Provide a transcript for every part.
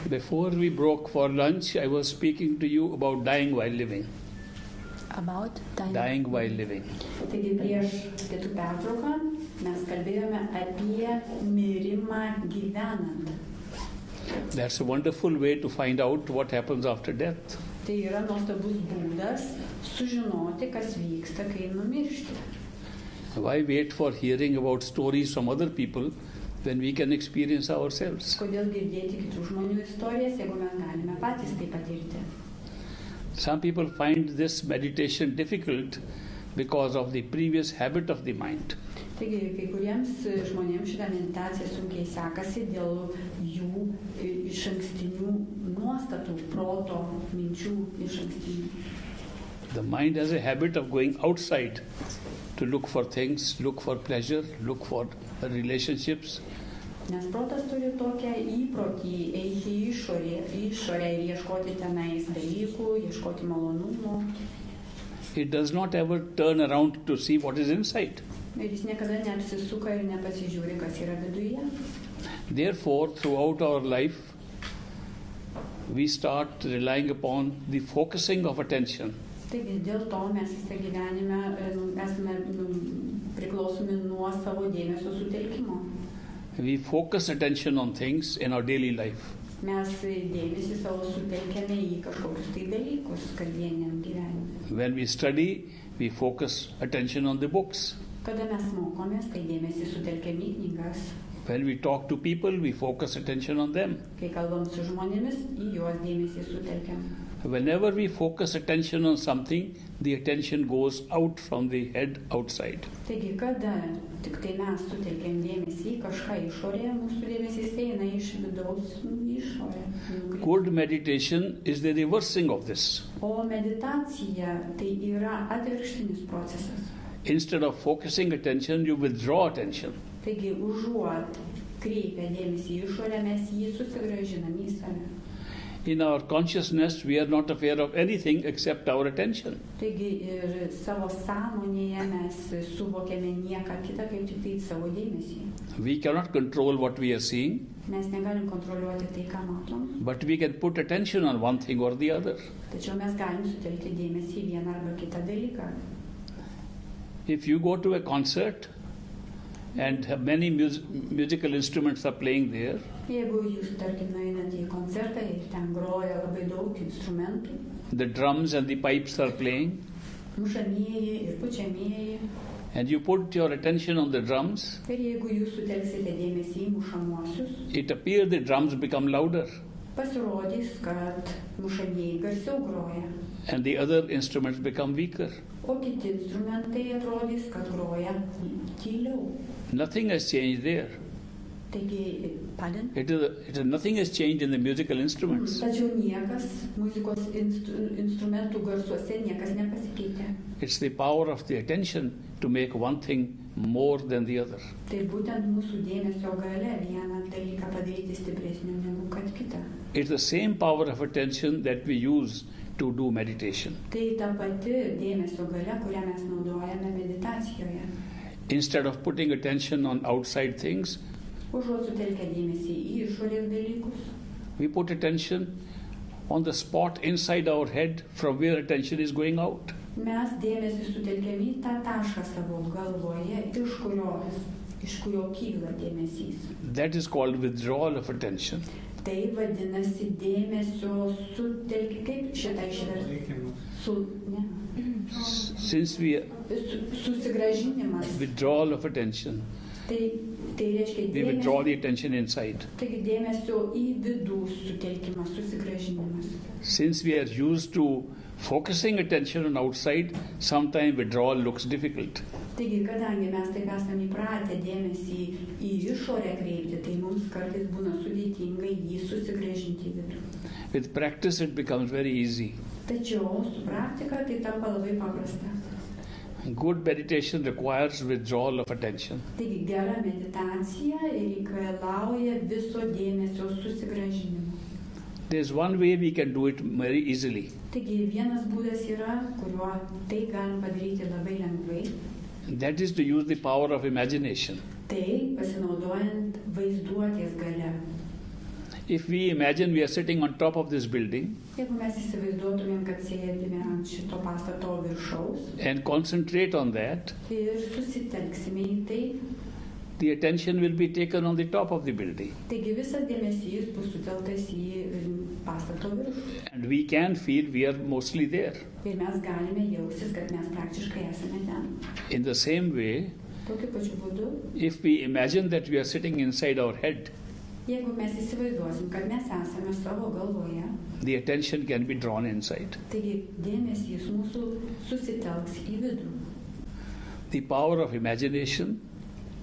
Before we broke for lunch, I was speaking to you about dying while living. About Dying while living. Taigi prieš pietų pertrauką mes kalbėjome apie mirimą gyvenant. That's a wonderful way to find out what happens after death. Tai yra nuostabus būdas sužinoti, kas vyksta, kai numiršti. Why wait for hearing about stories from other people when we can experience ourselves? Kodėl girdėti kitų žmonių istorijas, jeigu mes galime patys tai patirti? Some people find this meditation difficult because of the previous habit of the mind. Taigi, kai kuriems žmonėms šitą meditaciją sunkiai sekasi dėl jų išankstinių nuostatų, proto, minčių išankstinių. The mind has a habit of going outside to look for things, look for pleasure, look for relationships. Nes protas turi tokią įprotį eiti į išorę ir ieškoti tenais dalykų, ieškoti malonumų. It does not ever turn around to see what is inside. Ir jis niekada neapsisuka ir nepasižiūri, kas yra viduje. Therefore, throughout our life, we start relying upon the focusing of attention. Taigi dėl to mes visą gyvenime esame priklausomi nuo savo dėmesio sutelkimo. We focus attention on things in our daily life. Mes dėmesį savo sutelkiame į kažkokius tai dalykus kasdieniam gyvenime. When we study, we focus attention on the books. Kada mes mokomės, tai dėmesį sutelkiame į knygas. When we talk to people, we focus attention on them. Kai kalbam su žmonėmis, į juos dėmesį sutelkiam. Whenever we focus attention on something, the attention goes out from the head outside. Taigi, kada tik tai mes sutelkiam dėmesį į kažką išorėje, mūsų dėmesys eina iš vidaus į išorę. Good meditation is the reversing of this. O meditacija tai yra atvirkštinis procesas. Instead of focusing attention, you withdraw attention. Taigi, užuot kreipę dėmesį į išorę, mes jį susigrąžiname į save. In our consciousness, we are not aware of anything except our attention. Taigi ir savo sąmonėje mes suvokiame nieką kitą, kaip tik tai savo dėmesį. We cannot control what we are seeing, Mes negalim kontroliuoti tai, ką matom, but we can put attention on one thing or the other. tačiau mes galim sutelkti dėmesį į vieną arba kitą dalyką. If you go to a concert and many musical instruments are playing there, Jeigu jūs, tarkim, nueinate į koncertą ir ten groja labai daug instrumentų, the drums and the pipes are playing, mušamieji ir pučiamieji, and you put your attention on the drums, ir jeigu jūs sutelksite dėmesį į mušamuosius, it appears the drums become louder pasirodys, kad mušamieji garsiau groja, and the other instruments become weaker. o kiti instrumentai atrodys, kad groja tyliau. Nothing has changed there. Taigi, pardon? Nothing has changed in the musical instruments. Tačiau niekas muzikos instrumentų garsuose niekas nepasikeitė. It's the power of the attention to make one thing more than the other. Tai būtent mūsų dėmesio galia vieną dalyką padaryti stipresniu negu kad kitą. It's the same power of attention that we use to do meditation. Tai ta pati dėmesio galia, kurią mes naudojame meditacijoje. Instead of putting attention on outside things, Užuot sutelkę dėmesį į išorės dalykus, we put attention on the spot inside our head from where attention is going out. mes dėmesį sutelkėme į tą tašką savo galvoje, iš kurio kyla dėmesys. That is called withdrawal of attention. Tai vadinasi dėmesio sutelkti, kaip šitą išversti? Since we Susigrąžinimas. withdrawal of attention, Tai reiškia we withdraw the attention inside. Taigi dėmesio į vidų sutelkimas, susigrąžinimas. Since we are used to focusing attention on outside, sometimes withdrawal looks difficult. Taigi, kadangi mes taip esame įpratę dėmesį į išorę kreipti, tai mums kartais būna sudėtinga jį susigrąžinti į vidų. With practice, it becomes very easy. Tačiau su praktika tai tampa labai paprasta. Good meditation requires withdrawal of attention. Taigi, gera meditacija reikalauja viso dėmesio susigrąžinimo. There's one way we can do it very easily. Taigi, vienas būdas yra, kuriuo tai galim padaryti labai lengvai. That is to use the power of imagination. Tai pasinaudojant vaizduotės galia. If we imagine we are sitting on top of this building Jeigu mes įsivaizduotumėm, kad sėdime ant šito pastato viršaus and concentrate on that, ir susitelksime į tai, the attention will be taken on the top of the building. taigi visas dėmesys bus sutelktas į pastato viršų. And we can feel we are mostly there. Ir mes galime jaustis, kad mes praktiškai esame ten. In the same way, Tokiu pačiu būdu, if we imagine that we are sitting inside our head, jeigu mes įsivaizduosim, kad mes esame savo galvoje, the attention can be drawn inside. taigi dėmesys mūsų susitelks į vidų. The power of imagination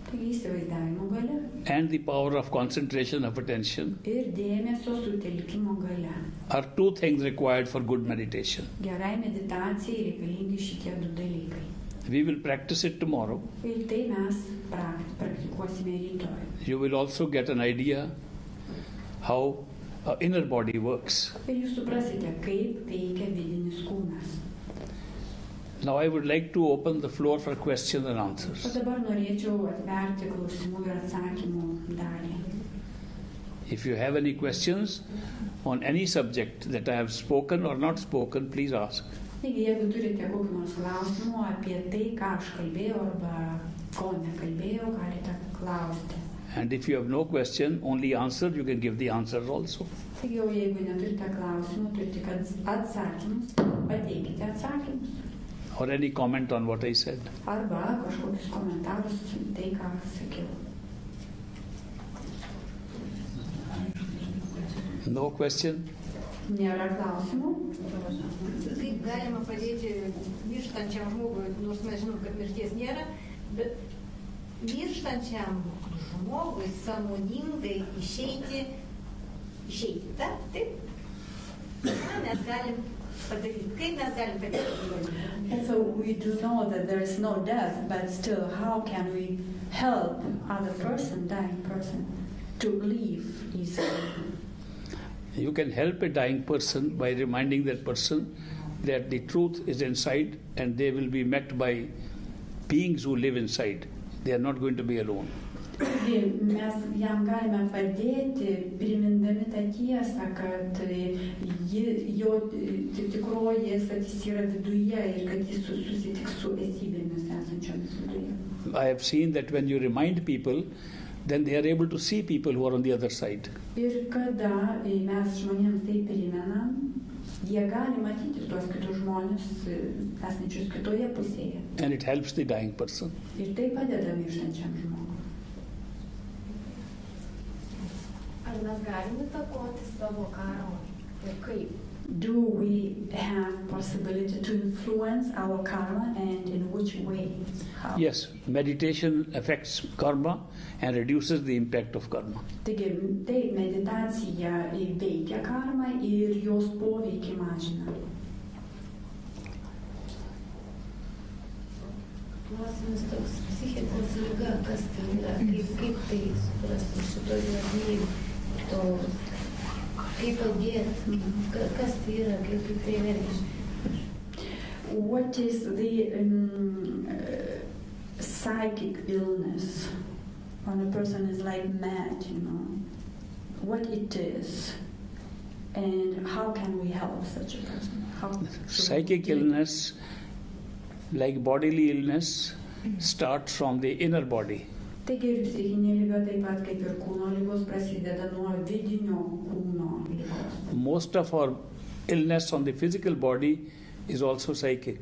Taigi įsivaizdavimo gale and the power of concentration of attention ir dėmesio sutelkimo gale. are two things required for good meditation. Gerai meditacijai reikalingi šitie du dalykai. We will practice it tomorrow. Ir tai mes praktikuosime rytoj. You will also get an idea how inner body works. Ir jūs suprasite, kaip veikia vidinis kūnas. Now I would like to open the floor for questions and O answers. dabar norėčiau atverti klausimų ir atsakymų dalį. If you have any questions on any subject that I have spoken or not spoken, please ask. Taigi, jeigu turite kokių nors klausimų apie tai, ką aš kalbėjau arba ko nekalbėjau, galite klausti. And if you have no question, only answer, you can give the answers also. Taigi, o jeigu neturite klausimų, turite tik atsakymus, pateikite atsakymus. Or any comment on what I said. Arba kažkokius komentarus tai, ką sakiau. No question? Nėra klausimų? Kaip galima padėti mirštančiam žmogui, nors mes žinom, kad mirties nėra, bet mirštančiam žmogui sąmoningai išeiti, taip? Ką mes galim padaryti? Kaip mes galim padėti? And so we do know that there is no death, but still, how can we help other person, dying person, to live easily? You can help a dying person by reminding that person that the truth is inside and they will be met by beings who live inside. They are not going to be alone. Taigi mes jam galime padėti, primindami tą tiesą, kad jo tikroji esatis yra viduje ir kad jis susitiks su esybėmis esančiomis viduje. I have seen that when you remind people, then they are able to see people who are on the other side. Ir kada mes žmonėms tai primenam, jie gali matyti tuos kitus žmonės esančius kitoje pusėje. And it helps the dying person. Ir tai padeda mirštančiam žmogui. Ar mes galime įtakoti savo karmą? Ir kaip? Do we have possibility to influence our karma and in which way? How? Yes, meditation affects karma and reduces the impact of karma. Taigi, taip, meditacija veikia karmą ir jos poveikį mažina. Klausimas toks psichikos liga, kas tai yra, kaip tai suprasti šito žodžiai, to kaip padėti, kas tai yra, kaip tai veikia. What is the psychic illness when a person is like mad, what it is and how can we help such a person? Psychic illness, like bodily illness, starts from the inner body. Taigi ir psichinė liga taip pat kaip ir kūno ligos prasideda nuo vidinio kūno ligos. Most of our illness on the physical body is also psychic.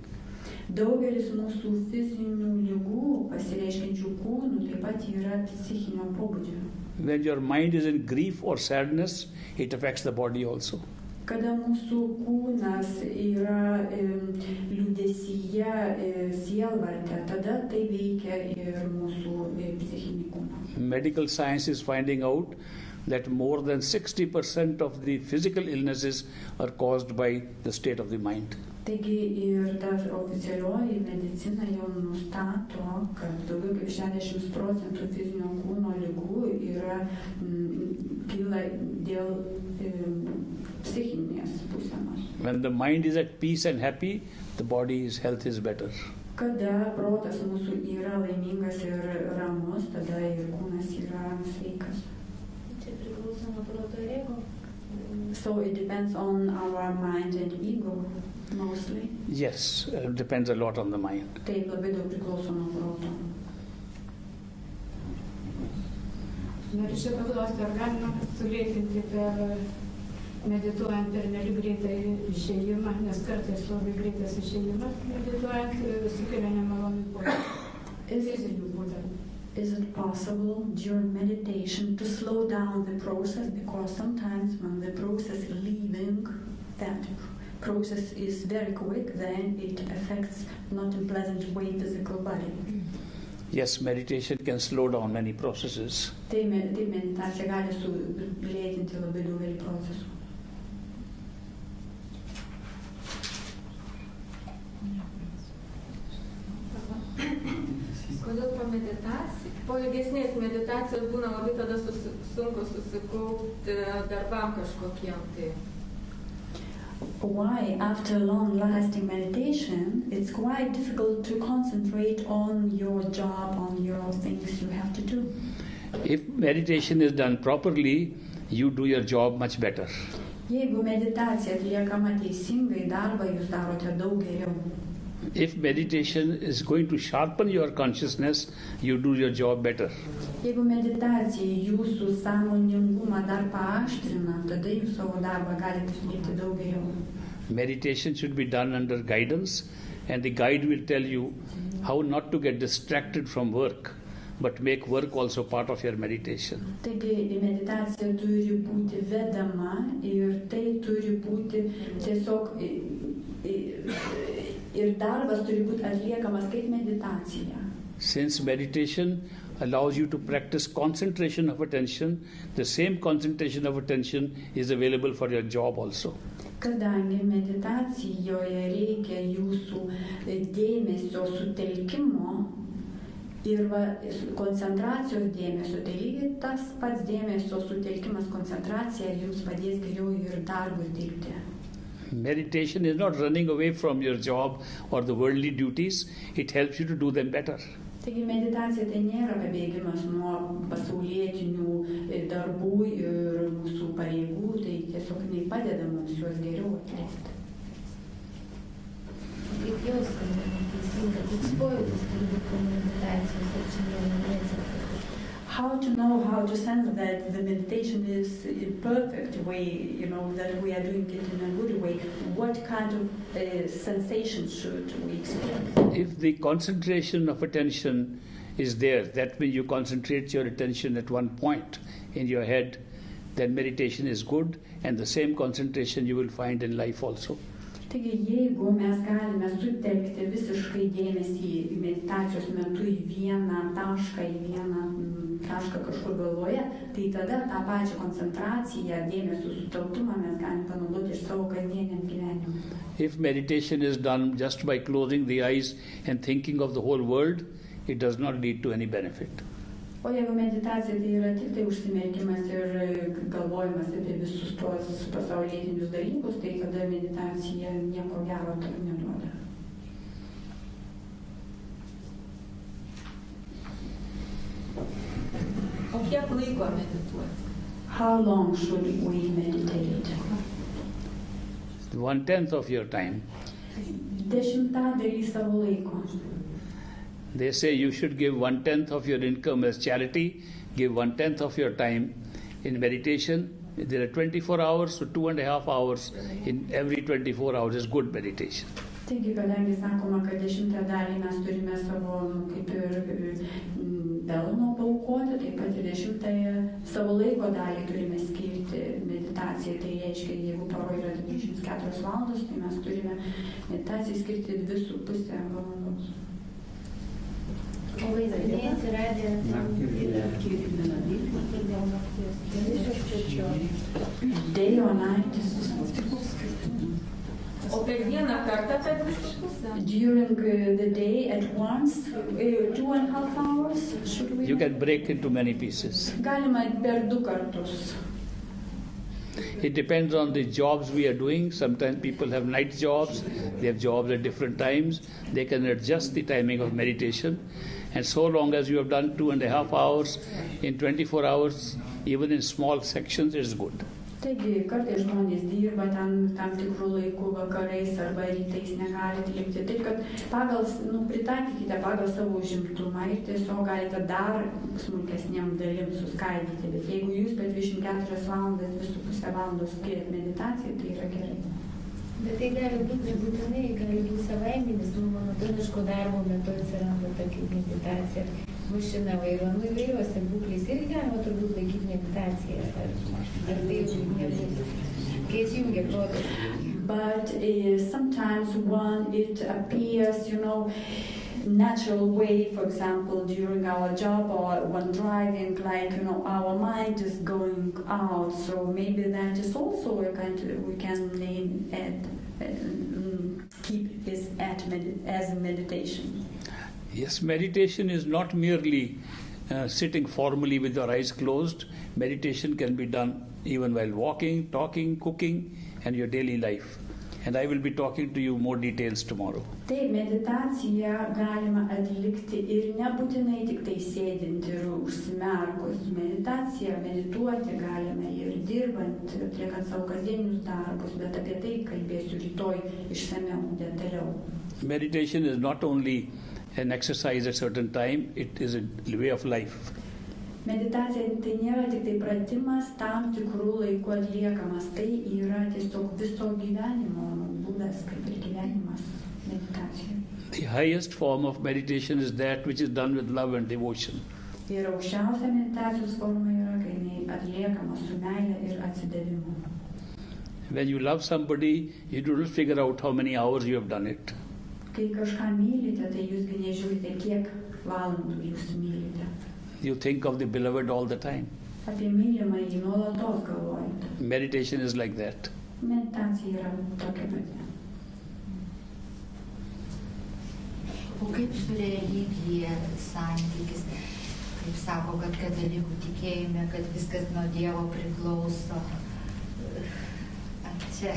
Daugelis mūsų fizinių ligų pasireiškiančių kūnų taip pat yra psichinio pobūdžio. When your mind is in grief or sadness, it affects the body also. Kada mūsų kūnas yra liūdesyje, sielvarte, tada tai veikia ir mūsų psichinį kūną. Medical science is finding out that more than 60% of the physical illnesses are caused by the state of the mind. Taigi ir ta oficialioji medicina jau nustato, kad daugiau kaip 60% fizinio kūno ligų yra kyla dėl psichinės būsenos. When the mind is at peace and happy, the body's health is better. Kada protas mūsų yra laimingas ir ramus, tada ir kūnas yra sveikas. Čia priklauso nuo proto ir ego. So it depends on our mind and ego, mostly. Yes, it depends a lot on the mind. Taip, labai daug priklauso nuo proto. Norėčiau paklausti, ar galima sulėtinti per medituojant per nelyg greitą išėjimą, nes kartais labai greitas išėjimas medituojant sukelia nemalonų poveikį. Is it possible during meditation to slow down the process, because sometimes when the process leaving, that process is very quick, then it affects not in pleasant way physical body. Yes, meditation can slow down many processes. Tai meditacija gali sulėtinti labai daugelį procesų. Kodėl po ilgesnės meditacijos būna labai tada sunku susikaupti darbam kažkokiem tai? Why, after long-lasting meditation, it's quite difficult to concentrate on your job, on your things you have to do? If meditation is done properly, you do your job much better. Jeigu meditacija atliekama teisingai, darbą jūs darote daug geriau. If meditation is going to sharpen your consciousness, you do your job better. Jeigu meditacija jūsų sąmoningumą dar paaštrina, tada jūs savo darbą galite atlikti daug geriau. Meditation should be done under guidance, and the guide will tell you how not to get distracted from work, but make work also part of your meditation. Taigi meditacija turi būti vedama ir tai turi būti tiesiog ir darbas turi būti atliekamas kaip meditacija. Since meditation allows you to practice concentration of attention, the same concentration of attention is available for your job also. Kadangi meditacijoje reikia jūsų dėmesio sutelkimo ir koncentracijos dėmesio, tai lygiai tas pats dėmesio sutelkimas, koncentracija jums padės geriau ir darbus dirbti. Meditation is not running away from your job or the worldly duties, it helps you to do them better. Taigi meditacija tai nėra pabėgimas nuo pasaulietinių darbų ir mūsų pareigų, tai tiesiog jinai padeda mums juos geriau atlikti. Kaip jaus, kad neteisinga, koks pojūtis turi būti po meditacijos, ar čia nenorėsit? How to know, how to sense that the meditation is in perfect way, that we are doing it in a good way. What kind of sensations should we experience? If the concentration of attention is there, that means you concentrate your attention at one point in your head, then meditation is good, and the same concentration you will find in life also. Taigi, jeigu mes galime sutelkti visiškai dėmesį meditacijos metu į vieną tašką kažkur galvoje, tai tada tą pačią koncentraciją, dėmesio sutelktumą mes galime panaudoti ir savo kasdieniam gyvenimui. If meditation is done just by closing the eyes and thinking of the whole world, it does not lead to any benefit. O jeigu meditacija tai yra tik tai užsimerkimas ir galvojimas apie visus tuos pasaulietinius dalykus, tai tada meditacija nieko gero neduoda. O kiek laiko medituoti? How long should we meditate? 1/10 of your time. 10% savo laiko. They say you should give 1/10 of your income as charity, give 1/10 of your time in meditation. There are 24 hours, so 2.5 hours in every 24 hours is good meditation. Taigi, kadangi sakoma, kad 10 dalį mes turime savo kaip ir pelno paaukoti, taip pat 10 savo laiko dalį turime skirti meditacijai. Tai reiškia, jeigu paroje yra 24 valandos, tai mes turime meditacijai skirti 2,5 valandos. O vaizdiniai atsiradę Day or night? O per vieną kartą per 2,5? During the day at once, 2.5 hours? Should we? You can break into many pieces. Galima per 2 kartus. It depends on the jobs we are doing. Sometimes people have night jobs, they have jobs at different times. They can adjust the timing of meditation. And so long as you have done 2.5 hours in 24 hours, even in small sections, it's good. Taigi, kartais žmonės dirba ten tam tikrų laikų vakarais arba rytais negali atlikti. Taip, kad pritaikykite pagal savo užimtumą ir tiesiog galite dar smulkesniem dalim suskaidyti. Bet jeigu jūs per 24 valandas, 2,5 valandos skiriat meditacijai, tai yra gerai. Bet tai gali būti nebūtinai, gali būti savaiminis, monotoniško darbo metu atsiranda tokia meditacija. Mašina vairo, įvairiuose būklės irgi galima turbūt laikyti meditacijas. Ar tai nebūtų, kai įsijungia protas. But sometimes when it appears, natural way, for example, during our job or when driving, like, our mind is going out. So maybe that is also a kind of, we can name keep this as a meditation. Yes, meditation is not merely sitting formally with your eyes closed. Meditation can be done even while walking, talking, cooking, and your daily life. And I will be talking to you more details tomorrow. Taip, meditaciją galima atlikti ir nebūtinai tik tai sėdint ir užsimerkus. Medituoti galime ir dirbant, atliekant savo kasdienius darbus, bet apie tai kalbėsiu rytoj išsamiau, detaliau. Meditation is not only an exercise at a certain time, it is a way of life. Meditacija tai nėra tik tai pratimas tam tikrų laikų atliekamas, tai yra tiesiog viso gyvenimo būdas, kaip ir gyvenimas meditacija. The highest form of meditation is that which is done with love and devotion. Ir aukščiausia meditacijos forma yra, kai jinai atliekama su meile ir atsidavimu. When you love somebody, you do not figure out how many hours you have done it. Kai kažką mylite, tai jūsgi nežiūrite, kiek valandų jūs mylite. You think of the beloved all the time. Apie mylimą jį nuolatos galvojate. Meditation is like that. Meditacija yra tokia pati. O kaip su religija santykis? Kaip sako, kad katalikų tikėjime, kad viskas nuo Dievo priklauso. Ar čia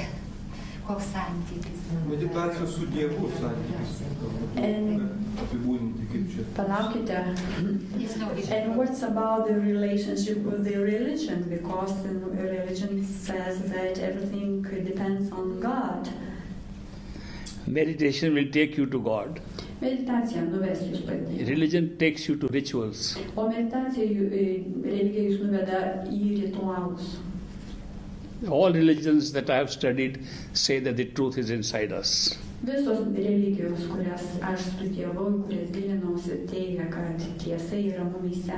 koks santykis? Meditacija su Dievu santykis. Apibūdinti kaip čia. Palaukite. And what's about the relationship with the religion? Because the religion says that everything depends on God. Meditation will take you to God. Meditacija nuves jūs pati. Religion takes you to rituals. O meditacija religija jūs nuveda į ritualus. All religions that I have studied say that the truth is inside us. Visos religijos, kurias aš studijavau, kurias gilinausi, teigia, kad tiesa yra mumyse.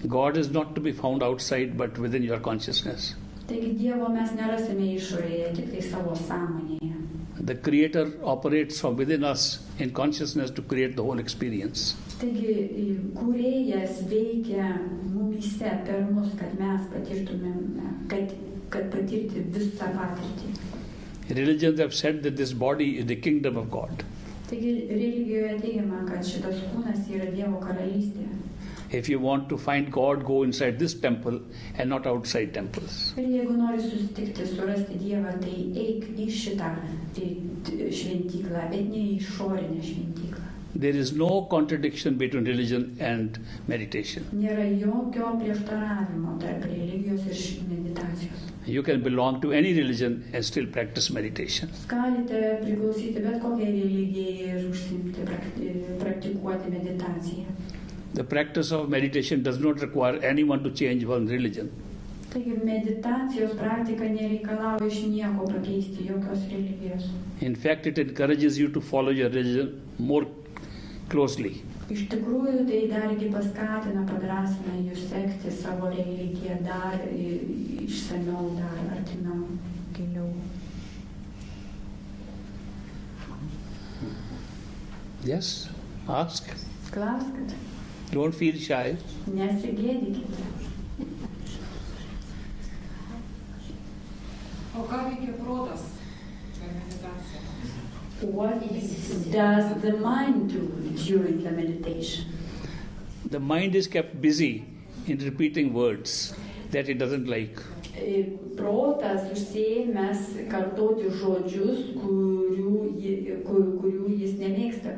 God is not to be found outside but within your consciousness. Taigi Dievo mes nerasime išorėje, tik tai savo sąmonėje. The Creator operates from within us in consciousness to create the whole experience. Taigi kūrėjas veikia mumyse per mus, kad mes patirtumėme, kad patirti visą patirtį. Religions have said that this body is the kingdom of God. Taigi religijoje teigiama, kad šitas kūnas yra Dievo karalystė. If you want to find God, go inside this temple and not outside temples. Ir jeigu nori susitikti, surasti Dievą, tai eik į šitą šventyklą, bet ne į išorinę šventyklą. There is no contradiction between religion and meditation. Nėra jokio prieštaravimo tarp religijos ir meditacijos. You can belong to any religion and still practice meditation. Galite priklausyti bet kokiai religijai ir užsiimti, praktikuoti meditaciją. The practice of meditation does not require anyone to change one religion. Taigi meditacijos praktika nereikalauja iš nieko pakeisti jokios religijos. In fact, it encourages you to follow your religion more closely. Iš tikrųjų, tai dargi paskatina, padrasina jūs sekti savo religiją dar išsamiau, dar artimiau, giliau. Yes, ask. Klauskite. Don't feel shy. Nesigėdykite. O ką veikia protas per meditaciją? What does the mind do during the meditation? The mind is kept busy in repeating words that it doesn't like. Protas užsiėmęs kartoti žodžius, kurių jis nemėgsta,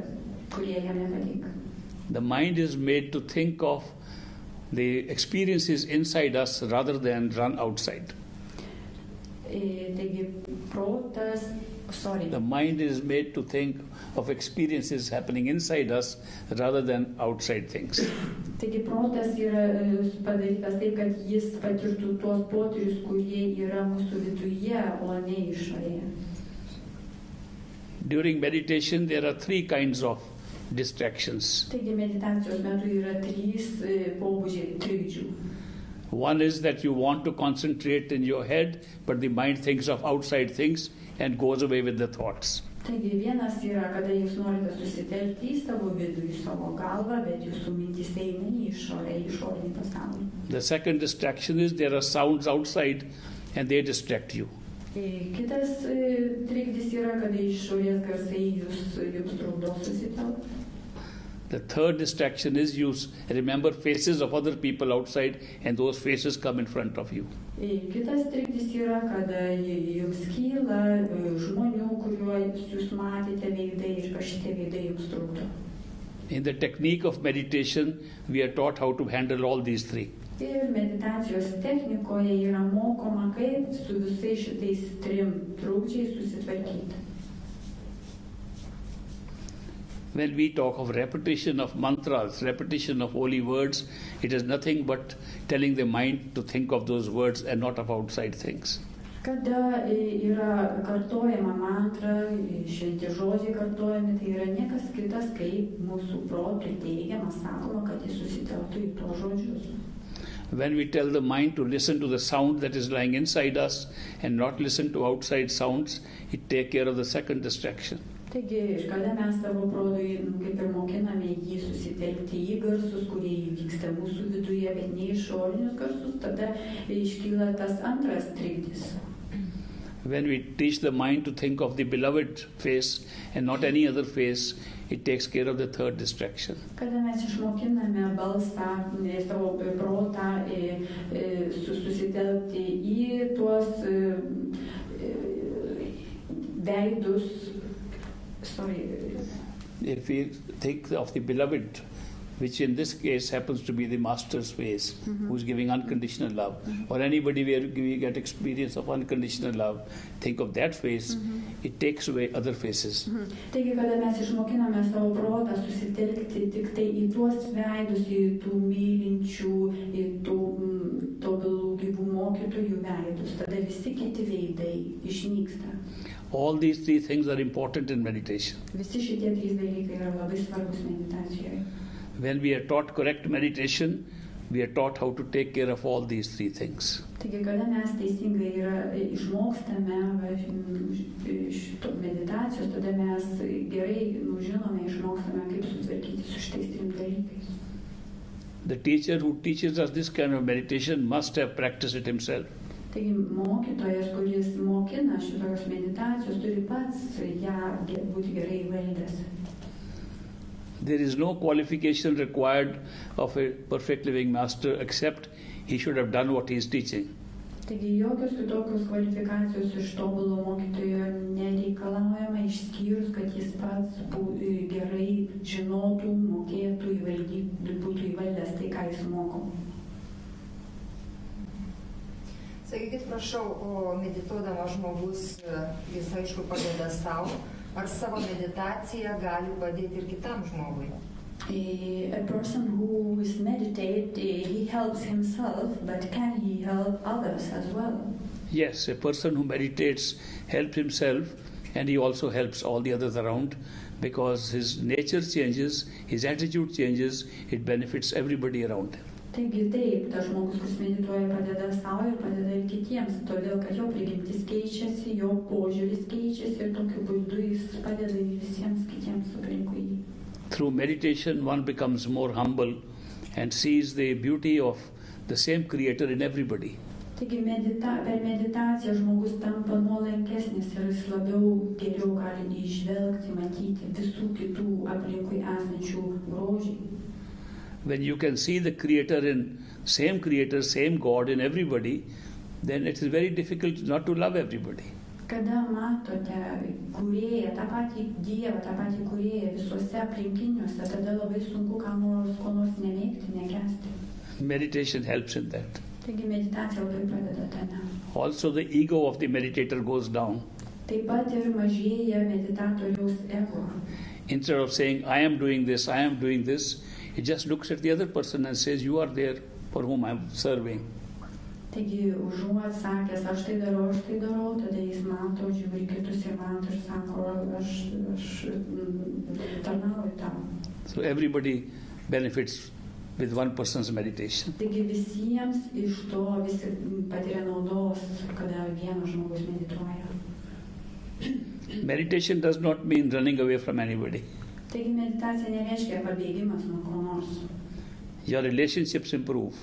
kurie jam nepatinka. The mind is made to think of the experiences inside us rather than run outside. Taigi protas, The mind is made to think of experiences happening inside us rather than outside things. Taigi protas yra padarytas taip, kad jis patirtų tuos potyrius, kurie yra mūsų viduje, o ne išorėje. During meditation, there are three kinds of distractions. Taigi meditacijos metu yra trys pobūdžiai trikdžių. One is that you want to concentrate in your head, but the mind thinks of outside things and goes away with the thoughts. Taigi vienas yra, kada jūs norite susitelkti į savo vidų, į savo galvą, bet jūsų mintys eina į išorinį pasaulį. The second distraction is there are sounds outside and they distract you. Kitas trikdis yra, kada išorės garsai jums trukdo susitelkti. The third distraction is you remember faces of other people outside and those faces come in front of you. Kitas trikdis yra, kada jums kyla žmonių, kuriuos jūs matėte veidai ir kad šitie veidai jums trukdo. In the technique of meditation, we are taught how to handle all these three. Ir meditacijos technikoje yra mokoma, kaip su visais šitais trim trukdžiais susitvarkyti. When we talk of repetition of mantras, repetition of holy words, it is nothing but telling the mind to think of those words and not of outside things. Kada yra kartojama mantra, šventi žodžiai kartojami, tai yra niekas kitas, kaip mūsų protui teigiama, sakoma, kad jis susitelktų į tuos žodžius. When we tell the mind to listen to the sound that is lying inside us and not listen to outside sounds, it takes care of the second distraction. Taigi, kada mes savo protui kaip ir mokiname jį susitelkti į garsus, kurie įvyksta mūsų viduje, bet ne išorinius garsus, tada iškyla tas antras trikdis. When we teach the mind to think of the beloved face and not any other face, it takes care of the third distraction. Kada mes išmokiname balsą, savo protą susitelkti į tuos veidus. If we think of the beloved, which in this case happens to be the master's face, who is giving unconditional love, or anybody where we get experience of unconditional love, think of that face, it takes away other faces. Taigi, kada mes išmokiname savo protą susitelkti tik tai į tuos veidus, į tų mylinčių, į tų tobulų gyvų mokytojų veidus, tada visi kiti veidai išnyksta. All these three things are important in meditation. Visi šitie trys dalykai yra labai svarbus meditacijoje. When we are taught correct meditation, we are taught how to take care of all these three things. Taigi, kada mes teisingai išmokstame meditacijos, tada mes gerai žinome, išmokstame, kaip sutvarkyti su šitais trim dalykais. The teacher who teaches us this kind of meditation must have practiced it himself. Taigi, mokytojas, kuris mokina šitos meditacijos, turi pats ją būti gerai įvaldęs. There is no qualification required of a perfect living master except he should have done what he is teaching. Taigi, jokios kitokios kvalifikacijos iš tobulo mokytojo nereikalaujama, išskyrus, kad jis pats gerai žinotų, mokėtų, būtų įvaldęs tai, ką jis moko. Sakykit, prašau, o medituodamas žmogus, jis aišku padeda savo, ar savo meditacija gali padėti ir kitam žmogui? A person who is meditate, he helps himself, but can he help others as well? Yes, a person who meditates helps himself and he also helps all the others around because his nature changes, his attitude changes, it benefits everybody around him. Taigi taip, tas žmogus, kuris medituoja, padeda savo ir padeda ir kitiems, todėl kad jo prigimtis keičiasi, jo požiūris keičiasi ir tokiu būdu jis padeda ir visiems kitiems aplinkui jį. Through meditation, one becomes more humble and sees the beauty of the same Creator in everybody. Taigi per meditaciją žmogus tampa nuolankesnis ir jis labiau geriau gali įžvelgti, matyti visų kitų aplinkui esančių grožį. When you can see the Creator, same God in everybody, then it is very difficult not to love everybody. Kada matote kūrėją, tą patį Dievą, tą patį kūrėją visuose aplinkiniuose, tada labai sunku ko nors nemėgti, nekęsti. Meditation helps in that. Taigi meditacija labai pradeda tame. Also the ego of the meditator goes down. Taip pat ir mažėja meditatoriaus ego. Instead of saying, I am doing this, he just looks at the other person and says, you are there for whom I am serving. Taigi, užuot sakęs, aš tai darau, tada jis mato, žiūri kitus ir mato ir sako, aš tarnauju tau. So everybody benefits with one person's meditation. Taigi visiems iš to visi patiria naudos, kada vienas žmogus medituoja. Meditation does not mean running away from anybody. Taigi meditacija nereiškia pabėgimas nuo ko nors. Your relationships improve.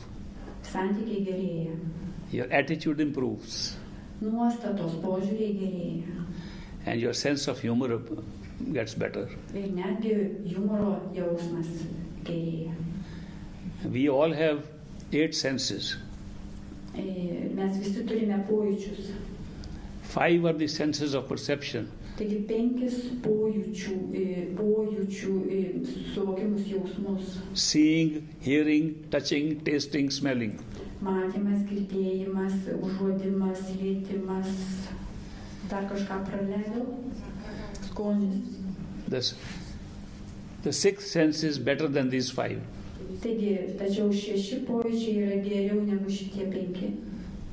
Santykiai gerėja. Your attitude improves. Nuostatos, požiūriai gerėja. And your sense of humor gets better. Ir netgi humoro jausmas gerėja. We all have 8 senses. Mes visi turime pojūčius. 5 are the senses of perception. Taigi 5 pojūčių suvokimus jausmus. Seeing, hearing, touching, tasting, smelling. Matymas, girdėjimas, užuodimas, lietimas. Dar kažką praleidau? Skonis. The 6th sense is better than these 5. Taigi, tačiau 6 pojūčiai yra geriau negu šitie 5.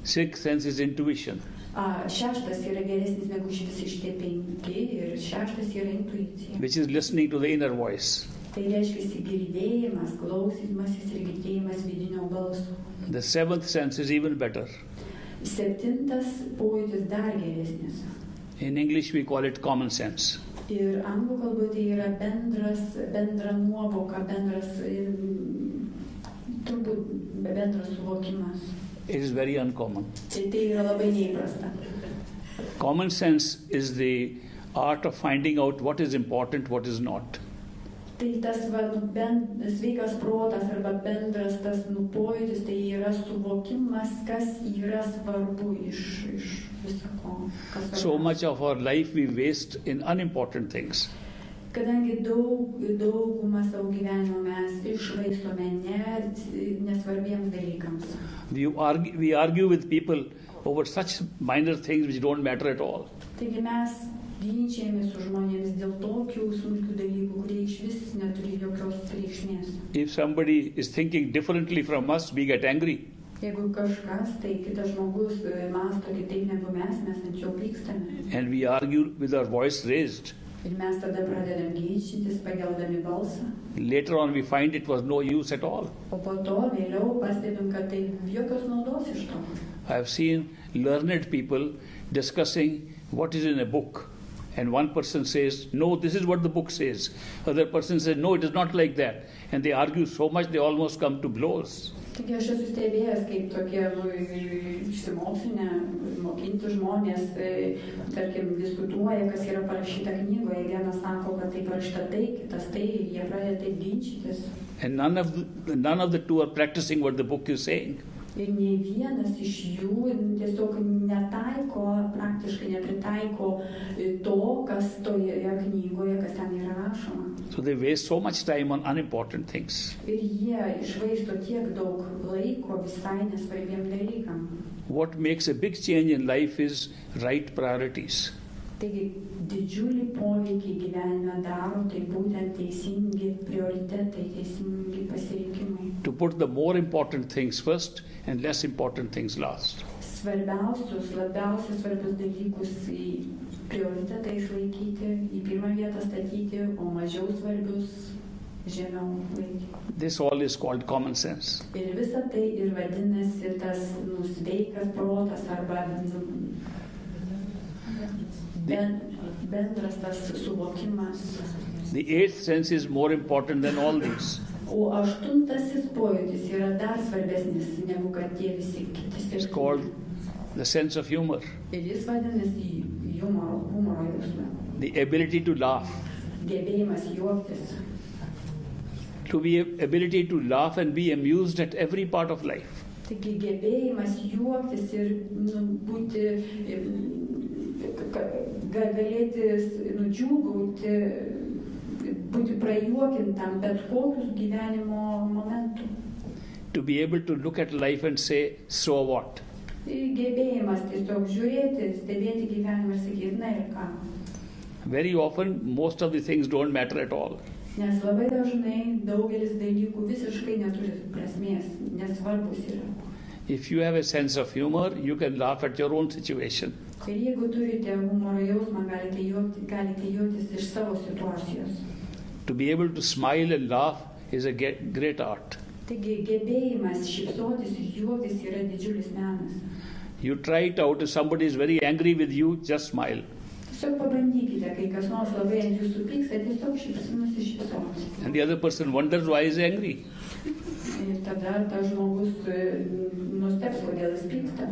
6th sense is intuition. 6 yra geresnis negu visi šitie 5 ir 6 yra intuicija. Which is listening to the inner voice. Tai reiškia girdėjimas, klausymasis ir girdėjimas vidinio balso. The 7th sense is even better. 7 pojūtis dar geresnis. In English we call it common sense. Ir anglų kalboje tai yra bendra nuovoka, turbūt bendras suvokimas. It is very uncommon. Tai yra labai neįprasta. Common sense is the art of finding out what is important, what is not. Tai tas sveikas protas arba bendras tas pojūtis, tai yra suvokimas, kas yra svarbu iš visako. So much of our life we waste in unimportant things. Kadangi daugumą savo gyvenimo mes išvaistome nesvarbiems dalykams. We argue with people over such minor things which don't matter at all. Taigi mes ginčiamės su žmonėmis dėl tokių smulkių dalykų, kurie iš vis neturi jokios reikšmės. If somebody is thinking differently from us, we get angry. Jeigu kažkas, tai kitas žmogus mąsto kitaip negu mes ant jo pykstame. And we argue with our voice raised. Ir mes tada pradedam ginčytis pakeldami balsą. Later on we find it was no use at all. O po to vėliau pastebim, kad tai jokios naudos iš to. I have seen learned people discussing what is in a book. And one person says, no, this is what the book says. Other person says, no, it is not like that. And they argue so much they almost come to blows. Taigi aš esu stebėjęs, kaip tokie išsimokslinę, mokinti žmonės, tarkim, diskutuoja, kas yra parašyta knygoje. Vienas sako, kad tai parašyta tai, kitas tai, ir jie pradeda taip ginčytis. And none of the two are practicing what the book is saying. Ir nei vienas iš jų tiesiog netaiko, praktiškai nepritaiko to, kas toje knygoje, kas ten yra rašoma. So they waste so much time on unimportant things. Ir jie išvaisto tiek daug laiko visai nesvarbiem dalykam. What makes a big change in life is right priorities. Taigi didžiulį poveikį gyvenime daro tai būtent teisingi prioritetai, teisingi pasirinkimai. To put the more important things first and less important things last. Svarbiausius, labiausiai svarbius dalykus į prioritetais laikyti, į pirmą vietą statyti, o mažiau svarbius žemiau laikyti. This all is called common sense. Ir visa tai ir vadinasi tas sveikas protas arba bendras tas suvokimas. The 8th sense is more important than all these. O 8 pojūtis yra dar svarbesnis negu kad tie visi kiti. It's called the sense of humor. Ir jis vadinasi humoro jausmą. The ability to laugh. Gebėjimas juoktis. To be ability to laugh and be amused at every part of life. Taigi gebėjimas juoktis ir būti galėti nudžiūgauti, būti prajuokintam bet kokius gyvenimo momentų. To be able to look at life and say, so what? Gebėjimas tiesiog žiūrėti, stebėti gyvenimą ir sakyti, na ir ką. Very often, most of the things don't matter at all. Nes labai dažnai daugelis dalykų visiškai neturi prasmės, nesvarbus yra. If you have a sense of humor, you can laugh at your own situation. Ir jeigu turite humoro jausmą, galite juoktis iš savo situacijos. To be able to smile and laugh is a great art. Taigi gebėjimas šypsotis ir juoktis yra didžiulis menas. You try it out. If somebody is very angry with you, just smile. Tiesiog pabandykite, kai kas nors labai ant jūsų pyksta, tiesiog nusišypsoti. And the other person wonders why he is angry. Ir tada tas žmogus nustebs, kodėl jis pyksta.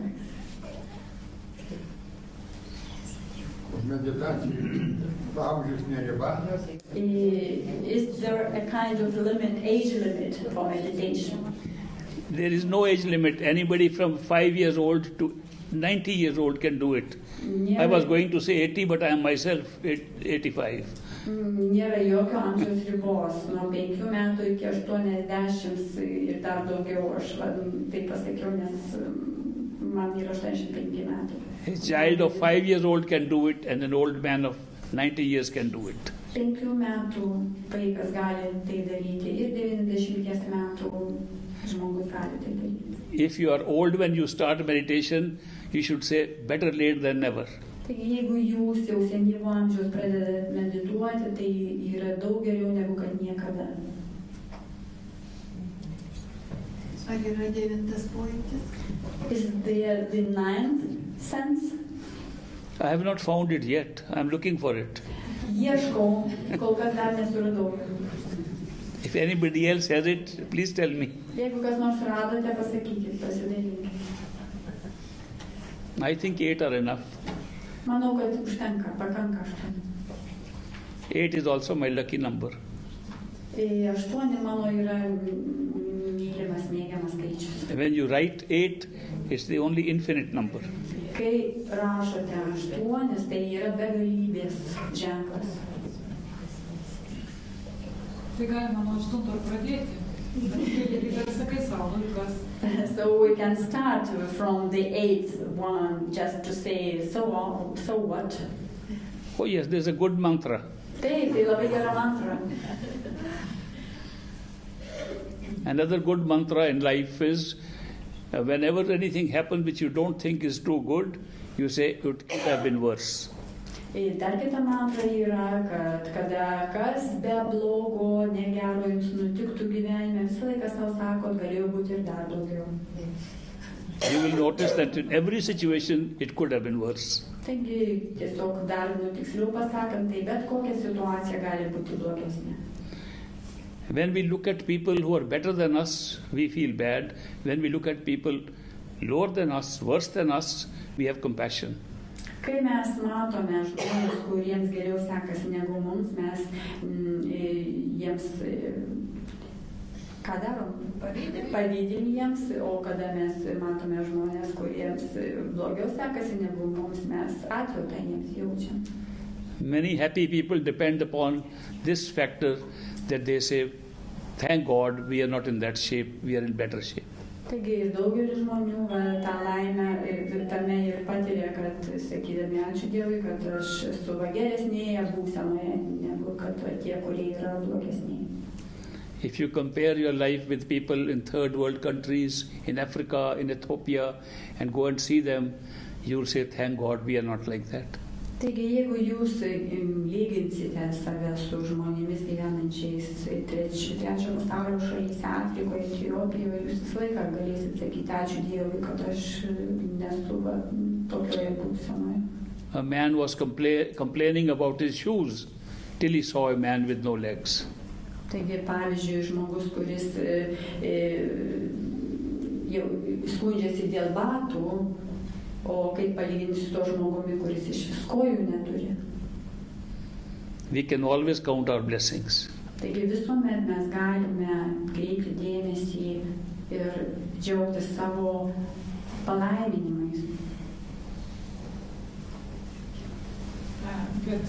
Is there a kind of age limit for meditation? There is no age limit. Anybody from 5 years old to 90 years old can do it. I was going to say 80, but I am myself 85. Nėra jokio amžiaus ribos, nuo 5 metų iki 80 ir dar daugiau, aš taip pasakiau, nes man yra 85 metų. A child of 5 years old can do it, and an old man of 90 years can do it. 5 metų vaikas gali tai daryti ir 90 metų žmogus gali tai daryti. If you are old when you start meditation, you should say better late than never. Taigi, jeigu jūs jau senyvo amžiaus pradedate medituoti, tai yra daug geriau negu kad niekada. Ar yra 9 pojūtis? Is there the 9th sense? I have not found it yet. I am looking for it. Ieškau, kol kas dar nesuradau. If anybody else has it, please tell me. Jeigu kas nors radote, pasakykit, pasidalinkit. I think 8 are enough. Manau, kad užtenka, pakanka 8. 8 is also my lucky number. 8 mano yra mylimas, mėgiamas skaičius. When you write 8, it's the only infinite number. Kai rašote 8, tai yra begalybės ženklas. Tai galima nuo 8 pradėti. Kaip sakai savo laikas. So we can start from the 8th one, just to say, so what? Oh yes, there's a good mantra. Taip, tai labai gera mantra. Another good mantra in life is, whenever anything happens which you don't think is too good, you say it could have been worse. Dar kita mantra yra, kad kada kas be blogo, negero jums nutiktų gyvenime, visą laiką savo sakot, galėjo būti ir dar blogiau. You will notice that in every situation it could have been worse. Taigi, tiesiog dar tiksliau pasakant, tai bet kokia situacija gali būti blogesnė. When we look at people who are better than us, we feel bad. When we look at people lower than us, worse than us, we have compassion. Kai mes matome žmonės, kuriems geriau sekasi negu mums, mes jiems ką darom? Pavydim jiems, o kada mes matome žmonės, kuriems blogiau sekasi negu mums, mes atjautą jiems jaučiam. Many happy people depend upon this factor that they say, thank God we are not in that shape, we are in better shape. Taigi ir daugelis žmonių tą laimę tame ir patiria, kad sakydami ačiū Dievui, kad aš esu geresnėje būsenoje, negu kad tie, kurie yra blogesnėje. If you compare your life with people in third world countries, in Africa, in Ethiopia, and go and see them, you will say, thank God we are not like that. Taigi, jeigu jūs lyginsite save su žmonėmis gyvenančiais trečio pasaulio šalyse, Afrikoje, Etiopijoje, jūs visą laiką galėsit sakyti ačiū Dievui, kad aš nesu tokioje būsenoje. A man was complaining about his shoes till he saw a man with no legs. Taigi, pavyzdžiui, žmogus, kuris skundžiasi dėl batų, o kaip palyginti su to žmogumi, kuris iš vis kojų neturi. We can always count our blessings. Taigi visuomet mes galime kreipti dėmesį ir džiaugtis savo palaiminimais. bet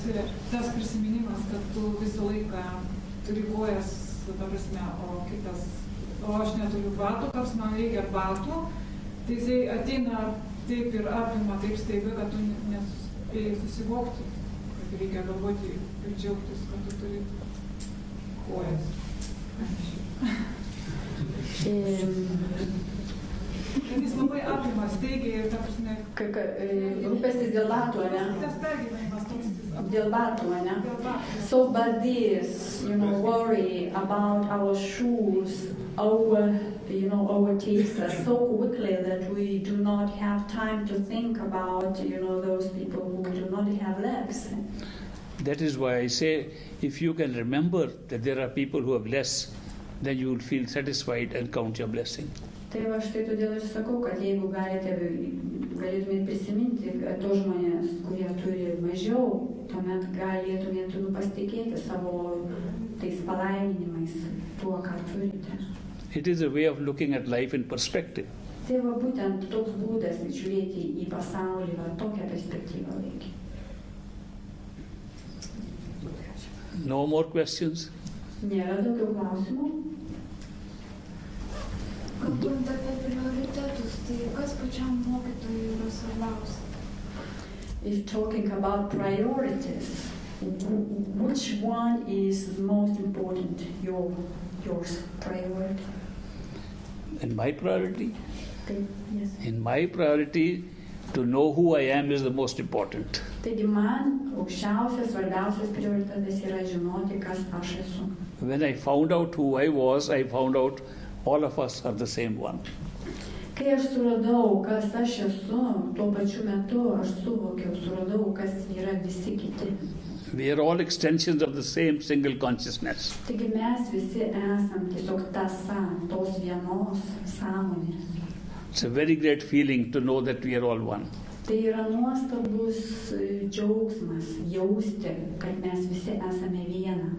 tas prisiminimas, kad tu visą laiką turi kojas, ta prasme, o aš neturiu batų, kas man reikia batų, tai jisai ateina taip ir apima taip staiga, kad tu nespėjai susivokti, kad reikia galvoti ir džiaugtis, kad tu turi kojas. Kad jis labai apima staigiai ir ta prasme... Rūpestis dėl batų, ne? Tas pergyvenimas toks. Dėl batų, ne? So, but this, worry about our shoes overtakes us so quickly that we do not have time to think about, those people who do not have legs. That is why I say, if you can remember that there are people who have less, then you will feel satisfied and count your blessing. Tai va štai todėl ir sakau, kad jeigu galėtumėt prisiminti tos žmonės, kurie turi mažiau, tuomet galėtumėt pasitikėti savo tais palaiminimais, tuo, ką turite. It is a way of looking at life in perspective. Tai va būtent toks būdas žiūrėti į pasaulį, va tokią perspektyvą reikia. No more questions? Nėra daugiau klausimų? Kalbant apie prioritetus, tai kas pačiam mokytojui yra svarbiausia? If talking about priorities, which one is most important? Yours priority? In my priority? Okay, yes. In my priority, to know who I am is the most important. Taigi man aukščiausias, svarbiausias prioritetas yra žinoti, kas aš esu. When I found out who I was, I found out all of us are the same one. Kai aš suradau, kas aš esu, tuo pačiu metu aš suradau, kas yra visi kiti. We are all extensions of the same single consciousness. Taigi mes visi esam tiesiog tąsa, tos vienos sąmonės. It's a very great feeling to know that we are all one. Tai yra nuostabus džiaugsmas jausti, kad mes visi esame viena.